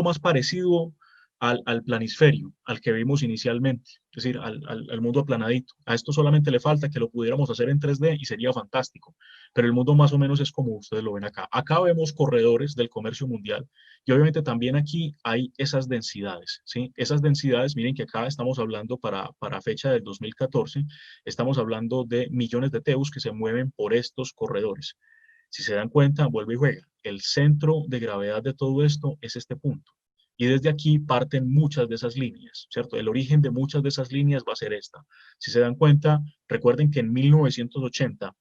más parecido al planisferio, al que vimos inicialmente, es decir, al mundo aplanadito. A esto solamente le falta que lo pudiéramos hacer en 3D y sería fantástico, pero el mundo más o menos es como ustedes lo ven acá. Acá vemos corredores del comercio mundial y obviamente también aquí hay esas densidades, ¿sí? Esas densidades, miren que acá estamos hablando para fecha del 2014, estamos hablando de millones de TEUs que se mueven por estos corredores. Si se dan cuenta, vuelve y juega. El centro de gravedad de todo esto es este punto. Y desde aquí parten muchas de esas líneas, ¿cierto? El origen de muchas de esas líneas va a ser esta. Si se dan cuenta, recuerden que en 1980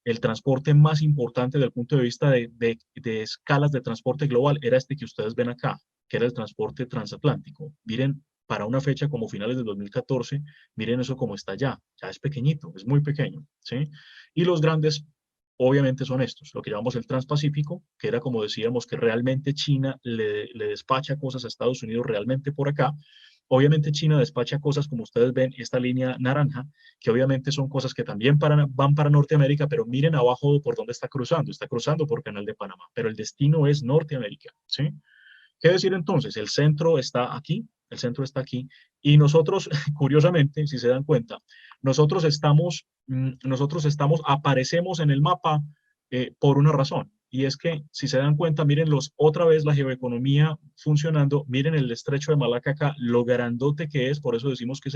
el transporte más importante desde el punto de vista de escalas de transporte global era este que ustedes ven acá, que era el transporte transatlántico. Miren, para una fecha como finales de 2014, miren eso como está ya es pequeñito, es muy pequeño, ¿sí? Y los grandes, obviamente, son estos, lo que llamamos el Transpacífico, que era como decíamos que realmente China le despacha cosas a Estados Unidos realmente por acá. Obviamente China despacha cosas como ustedes ven, esta línea naranja, que obviamente son cosas que también van para Norteamérica, pero miren abajo por dónde está cruzando por Canal de Panamá, pero el destino es Norteamérica, ¿sí? ¿Qué decir entonces? El centro está aquí, el centro está aquí, y nosotros, curiosamente, si se dan cuenta, aparecemos en el mapa por una razón, y es que, si se dan cuenta, miren otra vez la geoeconomía funcionando, miren el estrecho de Malaca acá, lo grandote que es, por eso decimos que es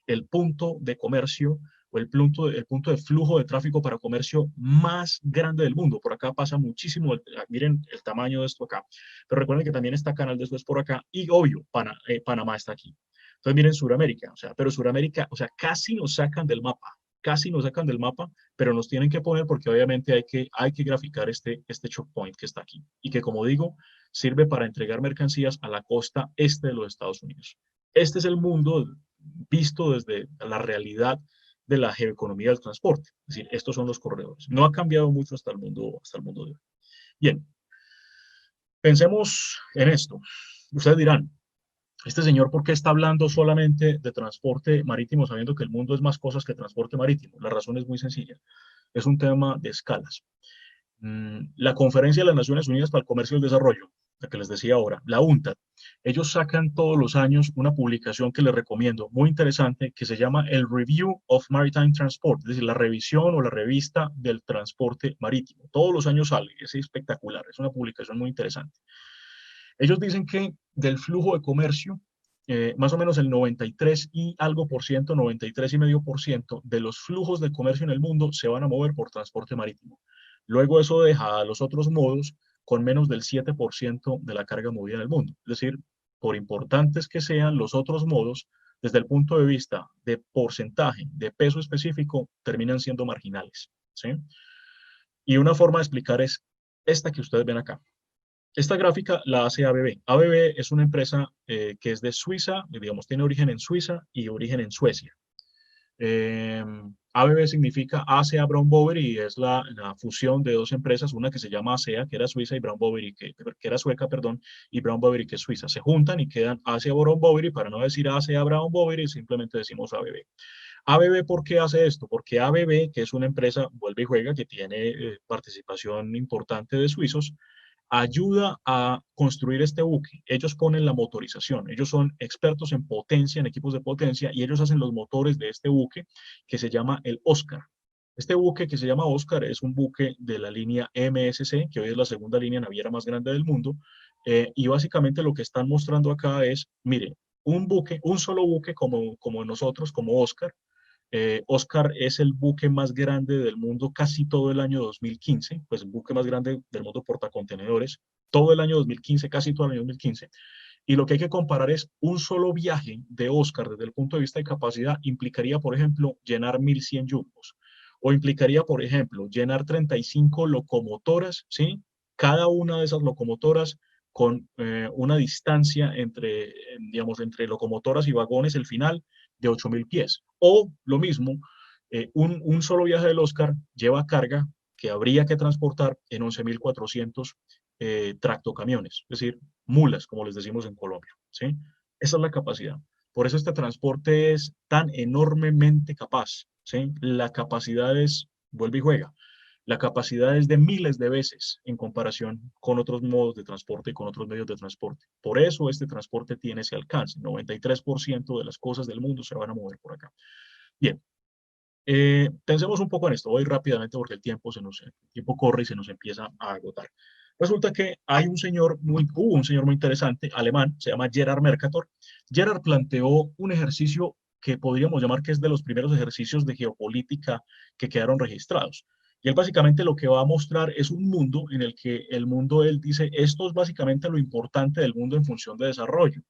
el punto de comercio o el punto de flujo de tráfico para comercio más grande del mundo. Por acá pasa muchísimo, miren el tamaño de esto acá. Pero recuerden que también está Canal de Suez por acá y obvio, Panamá está aquí. Entonces miren Sudamérica, o sea, pero Sudamérica, o sea, casi nos sacan del mapa, pero nos tienen que poner porque obviamente hay que graficar este choke point que está aquí y que, como digo, sirve para entregar mercancías a la costa este de los Estados Unidos. Este es el mundo visto desde la realidad de la geoeconomía del transporte. Es decir, estos son los corredores. No ha cambiado mucho hasta el mundo de hoy. Bien, pensemos en esto. Ustedes dirán, este señor, ¿por qué está hablando solamente de transporte marítimo, sabiendo que el mundo es más cosas que transporte marítimo? La razón es muy sencilla. Es un tema de escalas. La Conferencia de las Naciones Unidas para el Comercio y el Desarrollo, la que les decía ahora, la UNTAD, ellos sacan todos los años una publicación que les recomiendo, muy interesante, que se llama el Review of Maritime Transport, es decir, la revisión o la revista del transporte marítimo. Todos los años sale, es espectacular, es una publicación muy interesante. Ellos dicen que del flujo de comercio, más o menos el 93 y algo por ciento, 93,5% de los flujos de comercio en el mundo se van a mover por transporte marítimo. Luego eso deja a los otros modos con menos del 7% de la carga movida en el mundo. Es decir, por importantes que sean los otros modos, desde el punto de vista de porcentaje, de peso específico, terminan siendo marginales, ¿sí? Y una forma de explicar es esta que ustedes ven acá. Esta gráfica la hace ABB. ABB es una empresa que es de Suiza, digamos, tiene origen en Suiza y origen en Suecia. Eh, ABB significa ASEA Brown Boveri y es la fusión de dos empresas, una que se llama ASEA, que era suiza, y Brown Boveri, que era sueca, perdón, y Brown Boveri, que es suiza. Se juntan y quedan ASEA Brown Boveri, para no decir ASEA Brown Boveri, simplemente decimos ABB. ABB, ¿por qué hace esto? Porque ABB, que es una empresa, vuelve y juega, que tiene participación importante de suizos, ayuda a construir este buque. Ellos ponen la motorización, ellos son expertos en potencia, en equipos de potencia, y ellos hacen los motores de este buque que se llama el Oscar. Este buque que se llama Oscar es un buque de la línea MSC, que hoy es la segunda línea naviera más grande del mundo, y básicamente lo que están mostrando acá es, mire, un buque, un solo buque como nosotros, como Oscar. Oscar es el buque más grande del mundo casi todo el año 2015, pues el buque más grande del mundo portacontenedores, todo el año 2015, casi todo el año 2015. Y lo que hay que comparar es un solo viaje de Oscar desde el punto de vista de capacidad implicaría, por ejemplo, llenar 1.100 jumbos. O implicaría, por ejemplo, llenar 35 locomotoras, ¿sí? Cada una de esas locomotoras con una distancia digamos, entre locomotoras y vagones, el final, de 8.000 pies. O lo mismo, un solo viaje del Oscar lleva carga que habría que transportar en 11.400 tractocamiones, es decir, mulas, como les decimos en Colombia, ¿sí? Esa es la capacidad. Por eso este transporte es tan enormemente capaz, ¿sí? La capacidad es, vuelve y juega, la capacidad es de miles de veces en comparación con otros modos de transporte y con otros medios de transporte. Por eso este transporte tiene ese alcance. 93% de las cosas del mundo se van a mover por acá. Bien, pensemos un poco en esto. Voy rápidamente porque el tiempo corre y se nos empieza a agotar. Resulta que hubo un señor muy interesante, alemán, se llama Gerhard Mercator. Gerhard planteó un ejercicio que podríamos llamar que es de los primeros ejercicios de geopolítica que quedaron registrados. Y él básicamente lo que va a mostrar es un mundo en el que el mundo, él dice, esto es básicamente lo importante del mundo en función de desarrollo.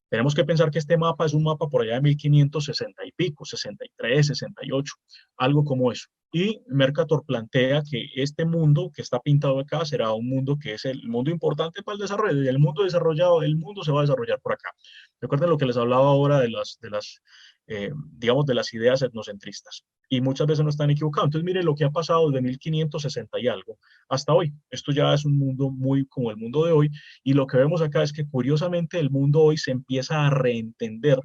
Tenemos que pensar que este mapa es un mapa por allá de 1560 y pico, 63, 68, algo como eso. Y Mercator plantea que este mundo que está pintado acá será un mundo que es el mundo importante para el desarrollo, y el mundo desarrollado, el mundo se va a desarrollar por acá. Recuerden lo que les hablaba ahora digamos, de las ideas etnocentristas. Y muchas veces no están equivocados. Entonces, miren lo que ha pasado desde 1560 y algo hasta hoy. Esto ya es un mundo muy como el mundo de hoy, y lo que vemos acá es que curiosamente el mundo hoy se empieza a reentender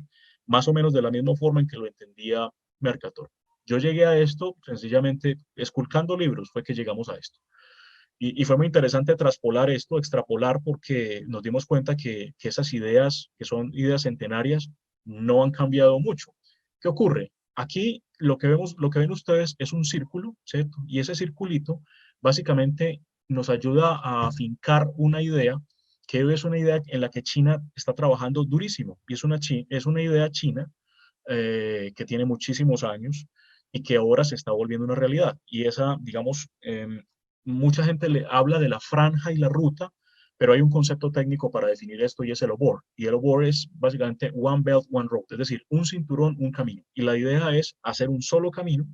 más o menos de la misma forma en que lo entendía Mercator. Yo llegué a esto sencillamente esculcando libros, fue que llegamos a esto. Y fue muy interesante traspolar esto, extrapolar, porque nos dimos cuenta que esas ideas, que son ideas centenarias, no han cambiado mucho. ¿Qué ocurre? Aquí lo que vemos, lo que ven ustedes es un círculo, ¿cierto? Y ese circulito básicamente nos ayuda a afincar una idea, que es una idea en la que China está trabajando durísimo. Y es una idea china que tiene muchísimos años y que ahora se está volviendo una realidad. Y esa, digamos, mucha gente le habla de la franja y la ruta, pero hay un concepto técnico para definir esto, y es el OBOR. Y el OBOR es básicamente One Belt, One Road, es decir, un cinturón, un camino. Y la idea es hacer un solo camino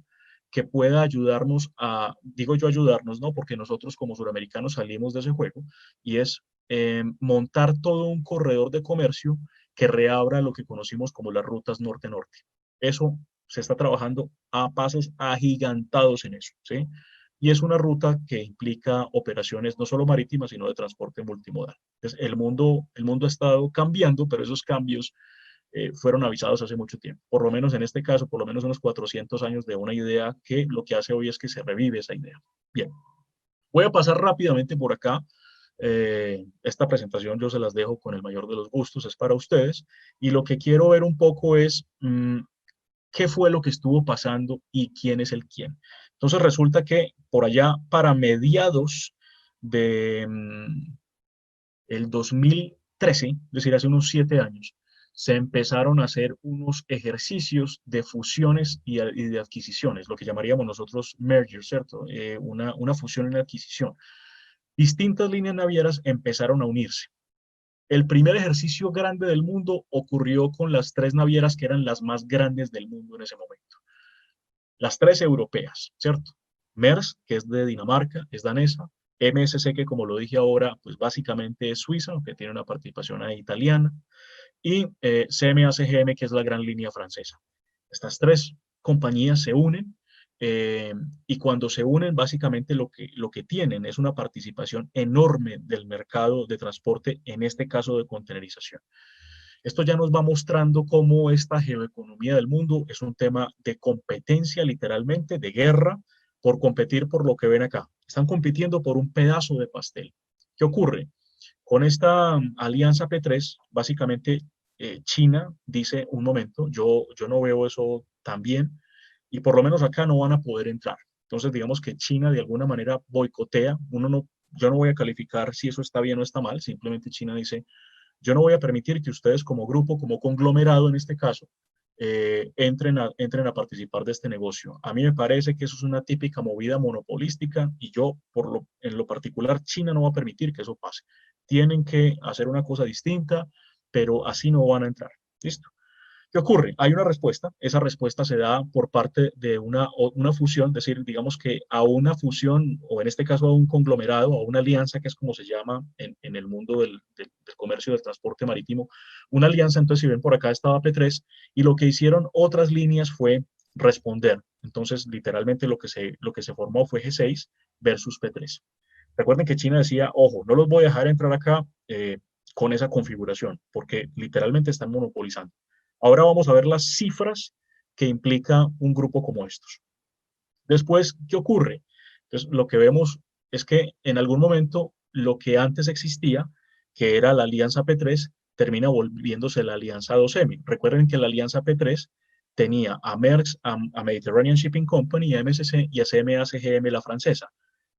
que pueda ayudarnos a, digo yo ayudarnos, ¿no? Porque nosotros como suramericanos salimos de ese juego, y es montar todo un corredor de comercio que reabra lo que conocimos como las rutas norte-norte. Eso se está trabajando a pasos agigantados en eso, ¿sí? Y es una ruta que implica operaciones no solo marítimas, sino de transporte multimodal. Entonces, el mundo ha estado cambiando, pero esos cambios fueron avisados hace mucho tiempo. Por lo menos en este caso, por lo menos unos 400 años de una idea que lo que hace hoy es que se revive esa idea. Bien, voy a pasar rápidamente por acá. Esta presentación yo se las dejo con el mayor de los gustos, es para ustedes. Y lo que quiero ver un poco es qué fue lo que estuvo pasando y quién es el quién. Entonces resulta que por allá para mediados de el 2013, es decir, hace unos 7 años, se empezaron a hacer unos ejercicios de fusiones y de adquisiciones, lo que llamaríamos nosotros merger, ¿cierto? Una fusión y adquisición. Distintas líneas navieras empezaron a unirse. El primer ejercicio grande del mundo ocurrió con las tres navieras que eran las más grandes del mundo en ese momento. Las tres europeas, ¿cierto? Maersk, que es de Dinamarca, es danesa. MSC, que como lo dije ahora, pues básicamente es suiza, aunque tiene una participación ahí italiana. Y CMA-CGM, que es la gran línea francesa. Estas tres compañías se unen, y cuando se unen, básicamente lo que tienen es una participación enorme del mercado de transporte, en este caso de contenerización. Esto ya nos va mostrando cómo esta geoeconomía del mundo es un tema de competencia, literalmente, de guerra, por competir por lo que ven acá. Están compitiendo por un pedazo de pastel. ¿Qué ocurre? Con esta alianza P3, básicamente China dice, un momento, yo no veo eso tan bien, y por lo menos acá no van a poder entrar. Entonces, digamos que China de alguna manera boicotea. Yo no voy a calificar si eso está bien o está mal, simplemente China dice, yo no voy a permitir que ustedes como grupo, como conglomerado en este caso, entren a participar de este negocio. A mí me parece que eso es una típica movida monopolística, y yo, en lo particular, China no va a permitir que eso pase. Tienen que hacer una cosa distinta, pero así no van a entrar. ¿Listo? ¿Qué ocurre? Hay una respuesta. Esa respuesta se da por parte de una fusión, es decir, digamos que a una fusión, o en este caso a un conglomerado, a una alianza, que es como se llama en el mundo del comercio, del transporte marítimo, una alianza. Entonces, si ven por acá estaba P3, y lo que hicieron otras líneas fue responder. Entonces, literalmente lo que se formó fue G6 versus P3. Recuerden que China decía, ojo, no los voy a dejar entrar acá con esa configuración, porque literalmente están monopolizando. Ahora vamos a ver las cifras que implica un grupo como estos. Después, ¿qué ocurre? Entonces, lo que vemos es que en algún momento lo que antes existía, que era la alianza P3, termina volviéndose la alianza 2M. Recuerden que la alianza P3 tenía a Maersk, a Mediterranean Shipping Company, a MSC y a CMA-CGM, la francesa.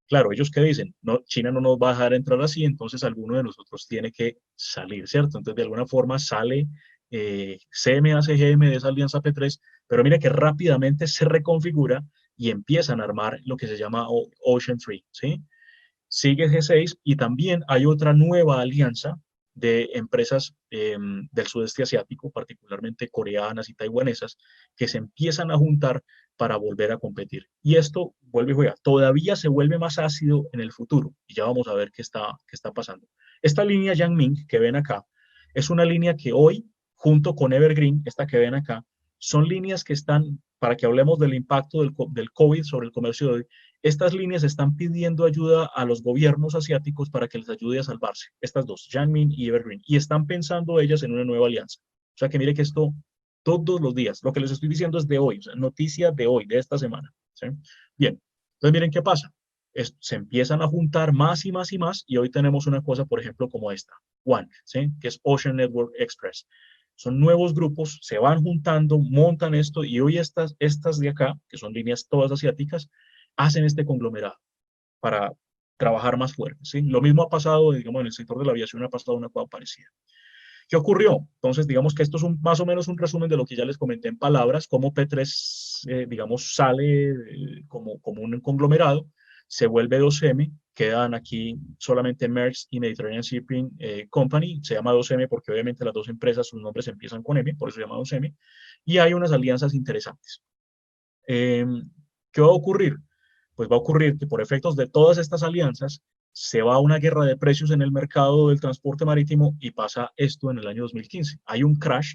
Claro, ellos que dicen, no, China no nos va a dejar entrar así, entonces alguno de nosotros tiene que salir, ¿cierto? Entonces, de alguna forma sale CMA-CGM de esa alianza P3, pero mira que rápidamente se reconfigura, y empiezan a armar lo que se llama Ocean 3, ¿sí? Sigue G6 y también hay otra nueva alianza de empresas del sudeste asiático, particularmente coreanas y taiwanesas, que se empiezan a juntar para volver a competir. Y esto, vuelve y juega, todavía se vuelve más ácido en el futuro, y ya vamos a ver qué está pasando. Esta línea Yangming que ven acá, es una línea que hoy, junto con Evergreen, esta que ven acá, son líneas que están, para que hablemos del impacto del COVID sobre el comercio de hoy, estas líneas están pidiendo ayuda a los gobiernos asiáticos para que les ayude a salvarse. Estas dos, Janmin y Evergreen. Y están pensando ellas en una nueva alianza. O sea que mire que esto todos los días, lo que les estoy diciendo es de hoy, o sea, noticia de hoy, de esta semana. ¿Sí? Bien, entonces miren qué pasa. Se empiezan a juntar más y más y más y hoy tenemos una cosa, por ejemplo, como esta, One, ¿sí? Que es Ocean Network Express. Son nuevos grupos, se van juntando, montan esto y hoy estas de acá, que son líneas todas asiáticas, hacen este conglomerado para trabajar más fuerte. ¿Sí? Lo mismo ha pasado, digamos, en el sector de la aviación ha pasado una cosa parecida. ¿Qué ocurrió? Entonces, digamos que esto es más o menos un resumen de lo que ya les comenté en palabras, cómo P3, digamos, sale como un conglomerado, se vuelve 2M, quedan aquí solamente Maersk y Mediterranean Shipping Company, se llama 2M porque obviamente las dos empresas, sus nombres empiezan con M, por eso se llama 2M, y hay unas alianzas interesantes. ¿Qué va a ocurrir? Pues va a ocurrir que por efectos de todas estas alianzas se va a una guerra de precios en el mercado del transporte marítimo y pasa esto en el año 2015. Hay un crash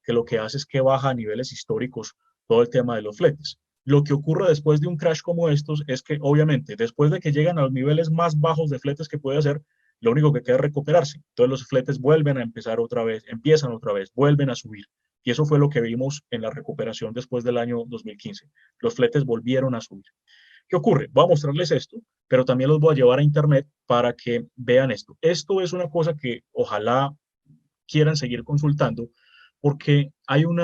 que lo que hace es que baja a niveles históricos todo el tema de los fletes. Lo que ocurre después de un crash como estos es que obviamente después de que llegan a los niveles más bajos de fletes que puede hacer, lo único que queda es recuperarse. Entonces los fletes vuelven a empezar otra vez, empiezan otra vez, vuelven a subir. Y eso fue lo que vimos en la recuperación después del año 2015. Los fletes volvieron a subir. ¿Qué ocurre? Voy a mostrarles esto, pero también los voy a llevar a internet para que vean esto. Esto es una cosa que ojalá quieran seguir consultando, porque hay un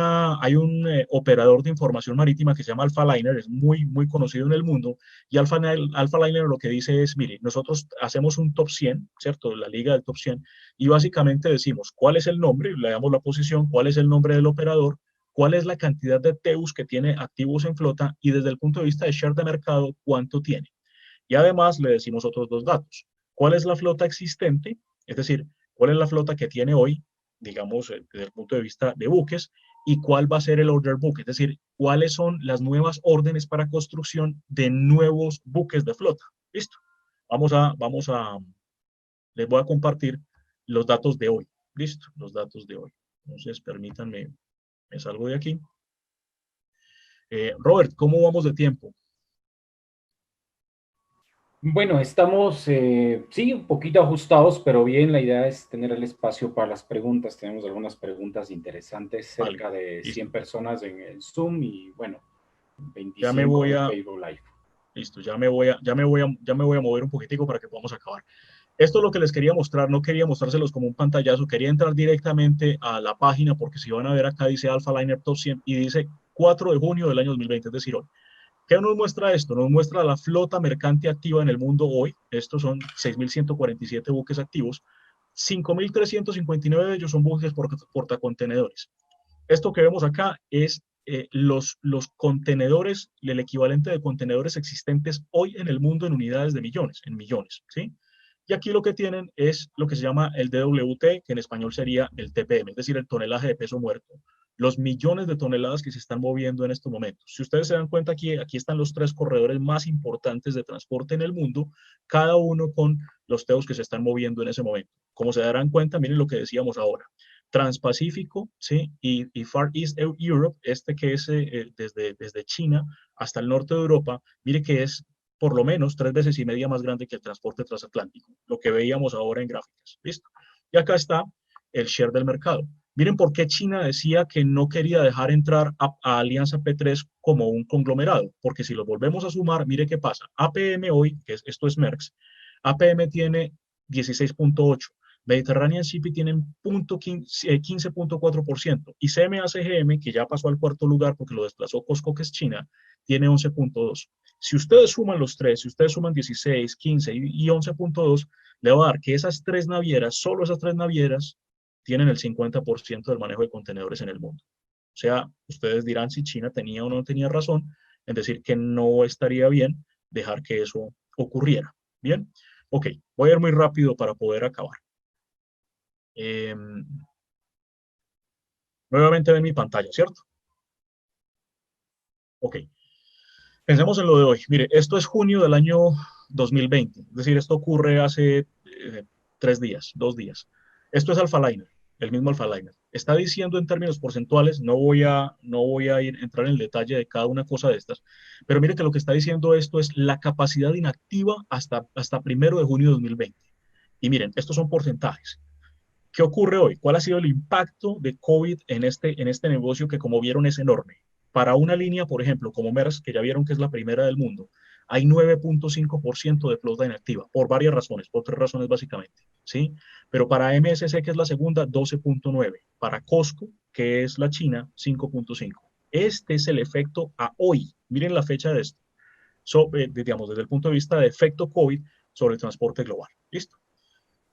operador de información marítima que se llama Alphaliner, es muy conocido en el mundo, y Alphaliner lo que dice es, mire, nosotros hacemos un top 100, ¿cierto? La liga del top 100, y básicamente decimos cuál es el nombre, le damos la posición, cuál es el nombre del operador, cuál es la cantidad de TEUs que tiene activos en flota, y desde el punto de vista de share de mercado, cuánto tiene. Y además le decimos otros dos datos. ¿Cuál es la flota existente? Es decir, ¿cuál es la flota que tiene hoy, digamos, desde el punto de vista de buques? ¿Y cuál va a ser el order book? Es decir, ¿cuáles son las nuevas órdenes para construcción de nuevos buques de flota? Listo. Les voy a compartir los datos de hoy. Listo, los datos de hoy. Entonces, permítanme, me salgo de aquí. Robert, ¿cómo vamos de tiempo? Bueno, estamos, sí, un poquito ajustados, pero bien, la idea es tener el espacio para las preguntas. Tenemos algunas preguntas interesantes, Vale, cerca de listo. 100 personas en el Zoom y, bueno, Ya me 25 voy en a, Facebook Live. listo, ya me voy a mover un poquitico para que podamos acabar. Esto es lo que les quería mostrar, no quería mostrárselos como un pantallazo, quería entrar directamente a la página porque si van a ver acá dice Alpha Liner Top 100 y dice 4 de junio del año 2020, es decir, hoy. ¿Qué nos muestra esto? Nos muestra la flota mercante activa en el mundo hoy. Estos son 6.147 buques activos. 5.359 de ellos son buques portacontenedores. Esto que vemos acá es los contenedores, el equivalente de contenedores existentes hoy en el mundo en unidades de millones, en millones, ¿sí? Y aquí lo que tienen es lo que se llama el DWT, que en español sería el TPM, es decir, el tonelaje de peso muerto. Los millones de toneladas que se están moviendo en estos momentos. Si ustedes se dan cuenta, aquí están los tres corredores más importantes de transporte en el mundo, cada uno con los teos que se están moviendo en ese momento. Como se darán cuenta, miren lo que decíamos ahora. Transpacífico, ¿sí? Y Far East Europe, este que es desde China hasta el norte de Europa, mire que es por lo menos 3 veces y media más grande que el transporte transatlántico, lo que veíamos ahora en gráficas. ¿Listo? Y acá está el share del mercado. Miren por qué China decía que no quería dejar entrar a Alianza P3 como un conglomerado, porque si lo volvemos a sumar, mire qué pasa. APM hoy, esto es Maersk, APM tiene 16.8, Mediterranean Shipping tienen 15.4% y CMA-CGM, que ya pasó al cuarto lugar porque lo desplazó Costco, que es China, tiene 11.2. Si ustedes suman los tres, si ustedes suman 16, 15 y 11.2, le va a dar que esas tres navieras, solo esas tres navieras, tienen el 50% del manejo de contenedores en el mundo. O sea, ustedes dirán si China tenía o no tenía razón, en decir que no estaría bien dejar que eso ocurriera. Bien, ok, voy a ir muy rápido para poder acabar. Nuevamente ven mi pantalla, ¿cierto? Ok, pensemos en lo de hoy. Mire, esto es junio del año 2020, es decir, esto ocurre hace 3 días, 2 días. Esto es Alpha Liner, el mismo Alpha Liner. Está diciendo en términos porcentuales, no voy a entrar en el detalle de cada una cosa de estas, pero mire que lo que está diciendo esto es la capacidad inactiva hasta 1 de junio de 2020. Y miren, estos son porcentajes. ¿Qué ocurre hoy? ¿Cuál ha sido el impacto de COVID en este negocio que, como vieron, es enorme? Para una línea, por ejemplo, como Merck, que ya vieron que es la primera del mundo, hay 9.5% de flota inactiva, por varias razones, por 3 razones básicamente, ¿sí? Pero para MSC, que es la segunda, 12.9%. Para Costco, que es la China, 5.5%. Este es el efecto a hoy. Miren la fecha de esto. Digamos, desde el punto de vista de efecto COVID sobre el transporte global. ¿Listo?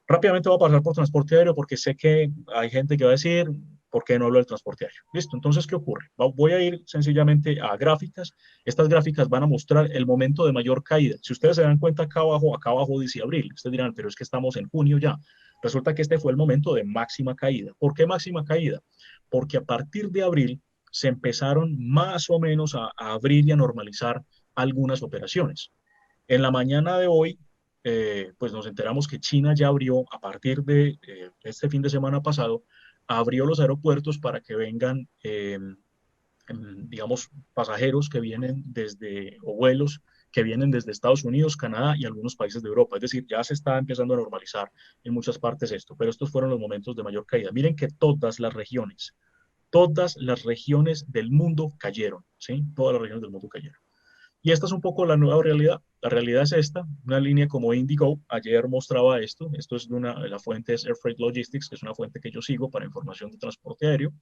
Rápidamente voy a pasar por transporte aéreo porque sé que hay gente que va a decir, ¿por qué no hablo del transporte aéreo? Listo, entonces, ¿qué ocurre? Voy a ir sencillamente a gráficas. Estas gráficas van a mostrar el momento de mayor caída. Si ustedes se dan cuenta acá abajo dice abril. Ustedes dirán, pero es que estamos en junio ya. Resulta que este fue el momento de máxima caída. ¿Por qué máxima caída? Porque a partir de abril se empezaron más o menos a abrir y a normalizar algunas operaciones. En la mañana de hoy, pues nos enteramos que China ya abrió, a partir de este fin de semana pasado, abrió los aeropuertos para que vengan, digamos, pasajeros que vienen o vuelos que vienen desde Estados Unidos, Canadá y algunos países de Europa. Es decir, ya se está empezando a normalizar en muchas partes esto, pero estos fueron los momentos de mayor caída. Miren que todas las regiones del mundo cayeron, ¿sí? Todas las regiones del mundo cayeron. Y esta es un poco la nueva realidad. La realidad es esta, una línea como Indigo, ayer mostraba esto es la fuente es Air Freight Logistics, que es una fuente que yo sigo para información de transporte aéreo,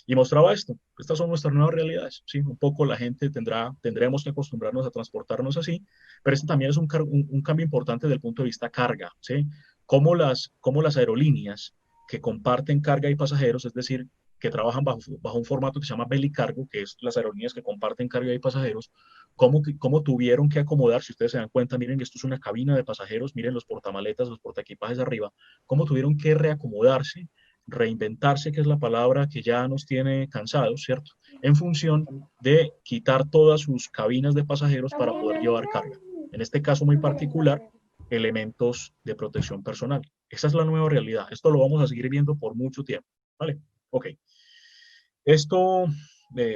y mostraba esto. Estas son nuestras nuevas realidades, ¿sí? Un poco la gente tendremos que acostumbrarnos a transportarnos así, pero este también es un cambio importante desde el punto de vista carga, ¿sí? Cómo las aerolíneas que comparten carga y pasajeros, es decir, que trabajan bajo un formato que se llama belly cargo, que es las aerolíneas que comparten carga y pasajeros, cómo tuvieron que acomodar, si ustedes se dan cuenta, miren, esto es una cabina de pasajeros, miren los portamaletas, los portaequipajes arriba, cómo tuvieron que reacomodarse, reinventarse, que es la palabra que ya nos tiene cansados, ¿cierto? En función de quitar todas sus cabinas de pasajeros para poder llevar carga. En este caso muy particular, elementos de protección personal. Esa es la nueva realidad. Esto lo vamos a seguir viendo por mucho tiempo. ¿Vale? Ok. Esto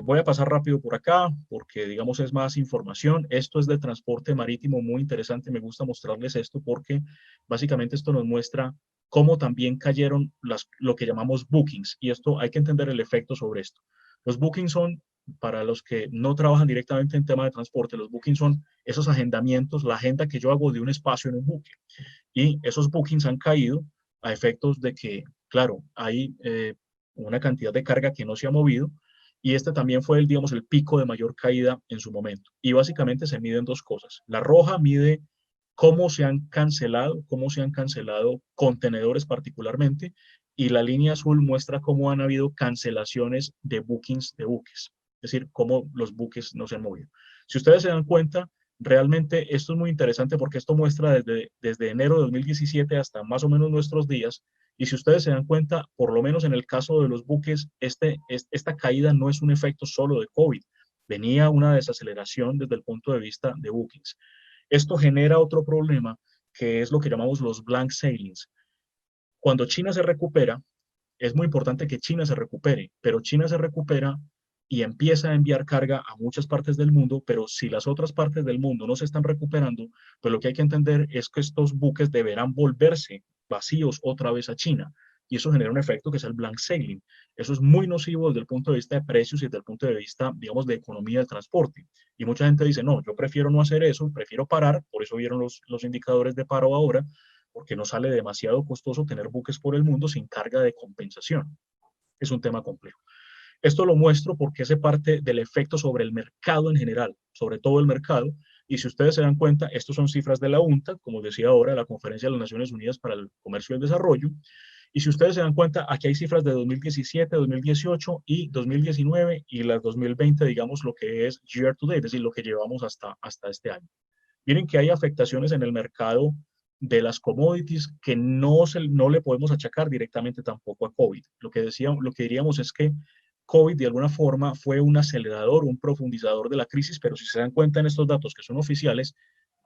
voy a pasar rápido por acá porque, digamos, es más información. Esto es de transporte marítimo, muy interesante. Me gusta mostrarles esto porque básicamente esto nos muestra cómo también cayeron lo que llamamos bookings. Y esto hay que entender el efecto sobre esto. Los bookings son, para los que no trabajan directamente en tema de transporte, los bookings son esos agendamientos, la agenda que yo hago de un espacio en un buque. Y esos bookings han caído a efectos de que, claro, hay una cantidad de carga que no se ha movido y este también fue, digamos, el pico de mayor caída en su momento. Y básicamente se miden dos cosas. La roja mide cómo se han cancelado contenedores particularmente, y la línea azul muestra cómo han habido cancelaciones de bookings de buques, es decir, cómo los buques no se han movido. Si ustedes se dan cuenta, realmente esto es muy interesante porque esto muestra desde enero de 2017 hasta más o menos nuestros días, y si ustedes se dan cuenta, por lo menos en el caso de los buques, esta caída no es un efecto solo de COVID, venía una desaceleración desde el punto de vista de bookings. Esto genera otro problema, que es lo que llamamos los blank sailings. Cuando China se recupera, es muy importante que China se recupere, pero China se recupera y empieza a enviar carga a muchas partes del mundo, pero si las otras partes del mundo no se están recuperando, pues lo que hay que entender es que estos buques deberán volverse vacíos otra vez a China. Y eso genera un efecto que es el blank sailing. Eso es muy nocivo desde el punto de vista de precios y desde el punto de vista, digamos, de economía del transporte. Y mucha gente dice, no, yo prefiero no hacer eso, prefiero parar, por eso vieron los indicadores de paro ahora, porque no sale demasiado costoso tener buques por el mundo sin carga de compensación. Es un tema complejo. Esto lo muestro porque hace parte del efecto sobre el mercado en general, sobre todo el mercado. Y si ustedes se dan cuenta, estos son cifras de la UNTA, como decía ahora, la Conferencia de las Naciones Unidas para el Comercio y el Desarrollo. Y si ustedes se dan cuenta, aquí hay cifras de 2017, 2018 y 2019 y las 2020, digamos, lo que es year to date, es decir, lo que llevamos hasta este año. Miren que hay afectaciones en el mercado de las commodities que no le podemos achacar directamente tampoco a COVID. Lo que diríamos es que COVID de alguna forma fue un acelerador, un profundizador de la crisis, pero si se dan cuenta en estos datos que son oficiales,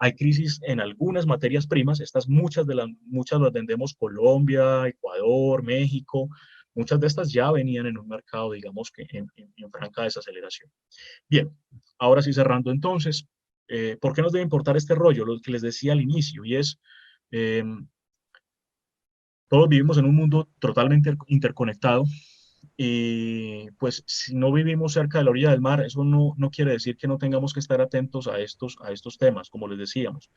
hay crisis en algunas materias primas, muchas las vendemos Colombia, Ecuador, México, muchas de estas ya venían en un mercado, digamos que en franca desaceleración. Bien, ahora sí cerrando entonces, ¿por qué nos debe importar este rollo? Lo que les decía al inicio, y es, eh, todos vivimos en un mundo totalmente interconectado, y pues si no vivimos cerca de la orilla del mar, eso no quiere decir que no tengamos que estar atentos a estos temas, como les decíamos.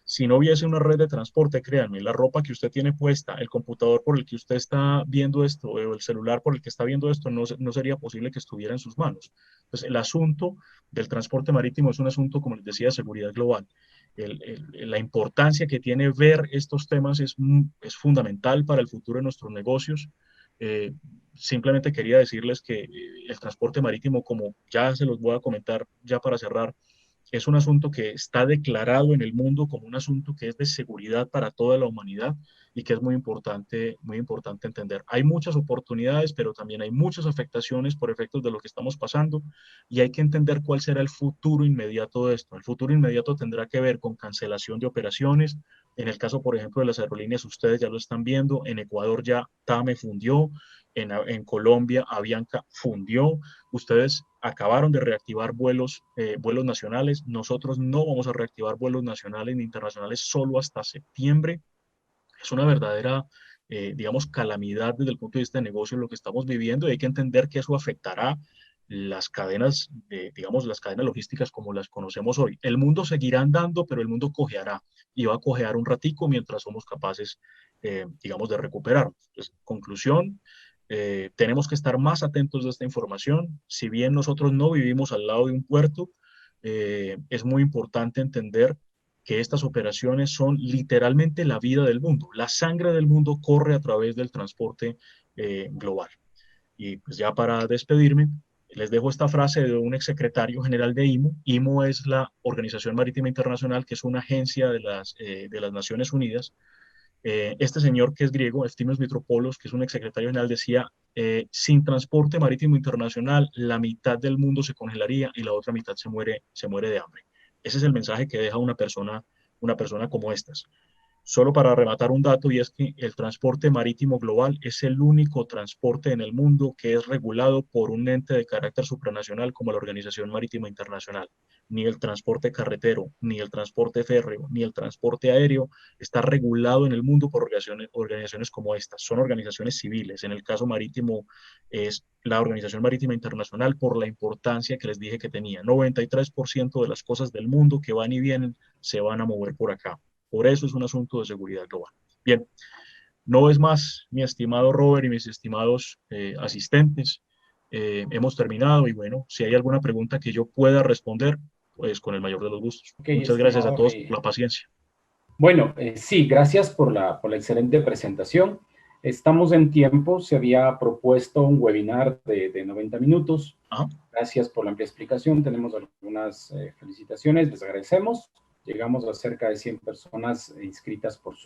Si no hubiese una red de transporte, créanme, la ropa que usted tiene puesta, el computador por el que usted está viendo esto, o el celular por el que está viendo esto, no sería posible que estuviera en sus manos. Entonces, el asunto del transporte marítimo es un asunto, como les decía, de seguridad global. La importancia que tiene ver estos temas es fundamental para el futuro de nuestros negocios. Eh, Simplemente quería decirles que el transporte marítimo, como ya se los voy a comentar ya para cerrar, es un asunto que está declarado en el mundo como un asunto que es de seguridad para toda la humanidad y que es muy importante entender. Hay muchas oportunidades, pero también hay muchas afectaciones por efectos de lo que estamos pasando y hay que entender cuál será el futuro inmediato de esto. El futuro inmediato tendrá que ver con cancelación de operaciones. En el caso, por ejemplo, de las aerolíneas, ustedes ya lo están viendo. En Ecuador ya TAME fundió, en Colombia Avianca fundió. Ustedes acabaron de reactivar vuelos nacionales. Nosotros no vamos a reactivar vuelos nacionales ni internacionales solo hasta septiembre. Es una verdadera, digamos, calamidad desde el punto de vista de negocio lo que estamos viviendo y hay que entender que eso afectará las cadenas, digamos, las cadenas logísticas como las conocemos hoy. El mundo seguirá andando, pero el mundo cojeará y va a cojear un ratico mientras somos capaces, digamos, de recuperarnos. Entonces, conclusión, tenemos que estar más atentos de esta información. Si bien nosotros no vivimos al lado de un puerto, es muy importante entender que estas operaciones son literalmente la vida del mundo. La sangre del mundo corre a través del transporte global. Y pues ya para despedirme, les dejo esta frase de un exsecretario general de IMO. IMO es la Organización Marítima Internacional, que es una agencia de las Naciones Unidas. Este señor que es griego, Eftimos Mitropoulos, que es un exsecretario general, decía, sin transporte marítimo internacional, la mitad del mundo se congelaría y la otra mitad se muere de hambre. Ese es el mensaje que deja una persona como estas. Solo para rematar un dato, y es que el transporte marítimo global es el único transporte en el mundo que es regulado por un ente de carácter supranacional como la Organización Marítima Internacional. Ni el transporte carretero, ni el transporte férreo, ni el transporte aéreo está regulado en el mundo por organizaciones como estas. Son organizaciones civiles. En el caso marítimo es la Organización Marítima Internacional por la importancia que les dije que tenía. 93% de las cosas del mundo que van y vienen se van a mover por acá. Por eso es un asunto de seguridad global. Bien, no es más, mi estimado Robert y mis estimados asistentes. Hemos terminado y bueno, si hay alguna pregunta que yo pueda responder, pues con el mayor de los gustos. Ok, Muchas gracias a estimado. todos por la paciencia. Bueno, sí, gracias por la excelente presentación. Estamos en tiempo, se había propuesto un webinar de 90 minutos. Ajá. Gracias por la amplia explicación. Tenemos algunas felicitaciones, les agradecemos. Llegamos a cerca de 100 personas inscritas por Zoom.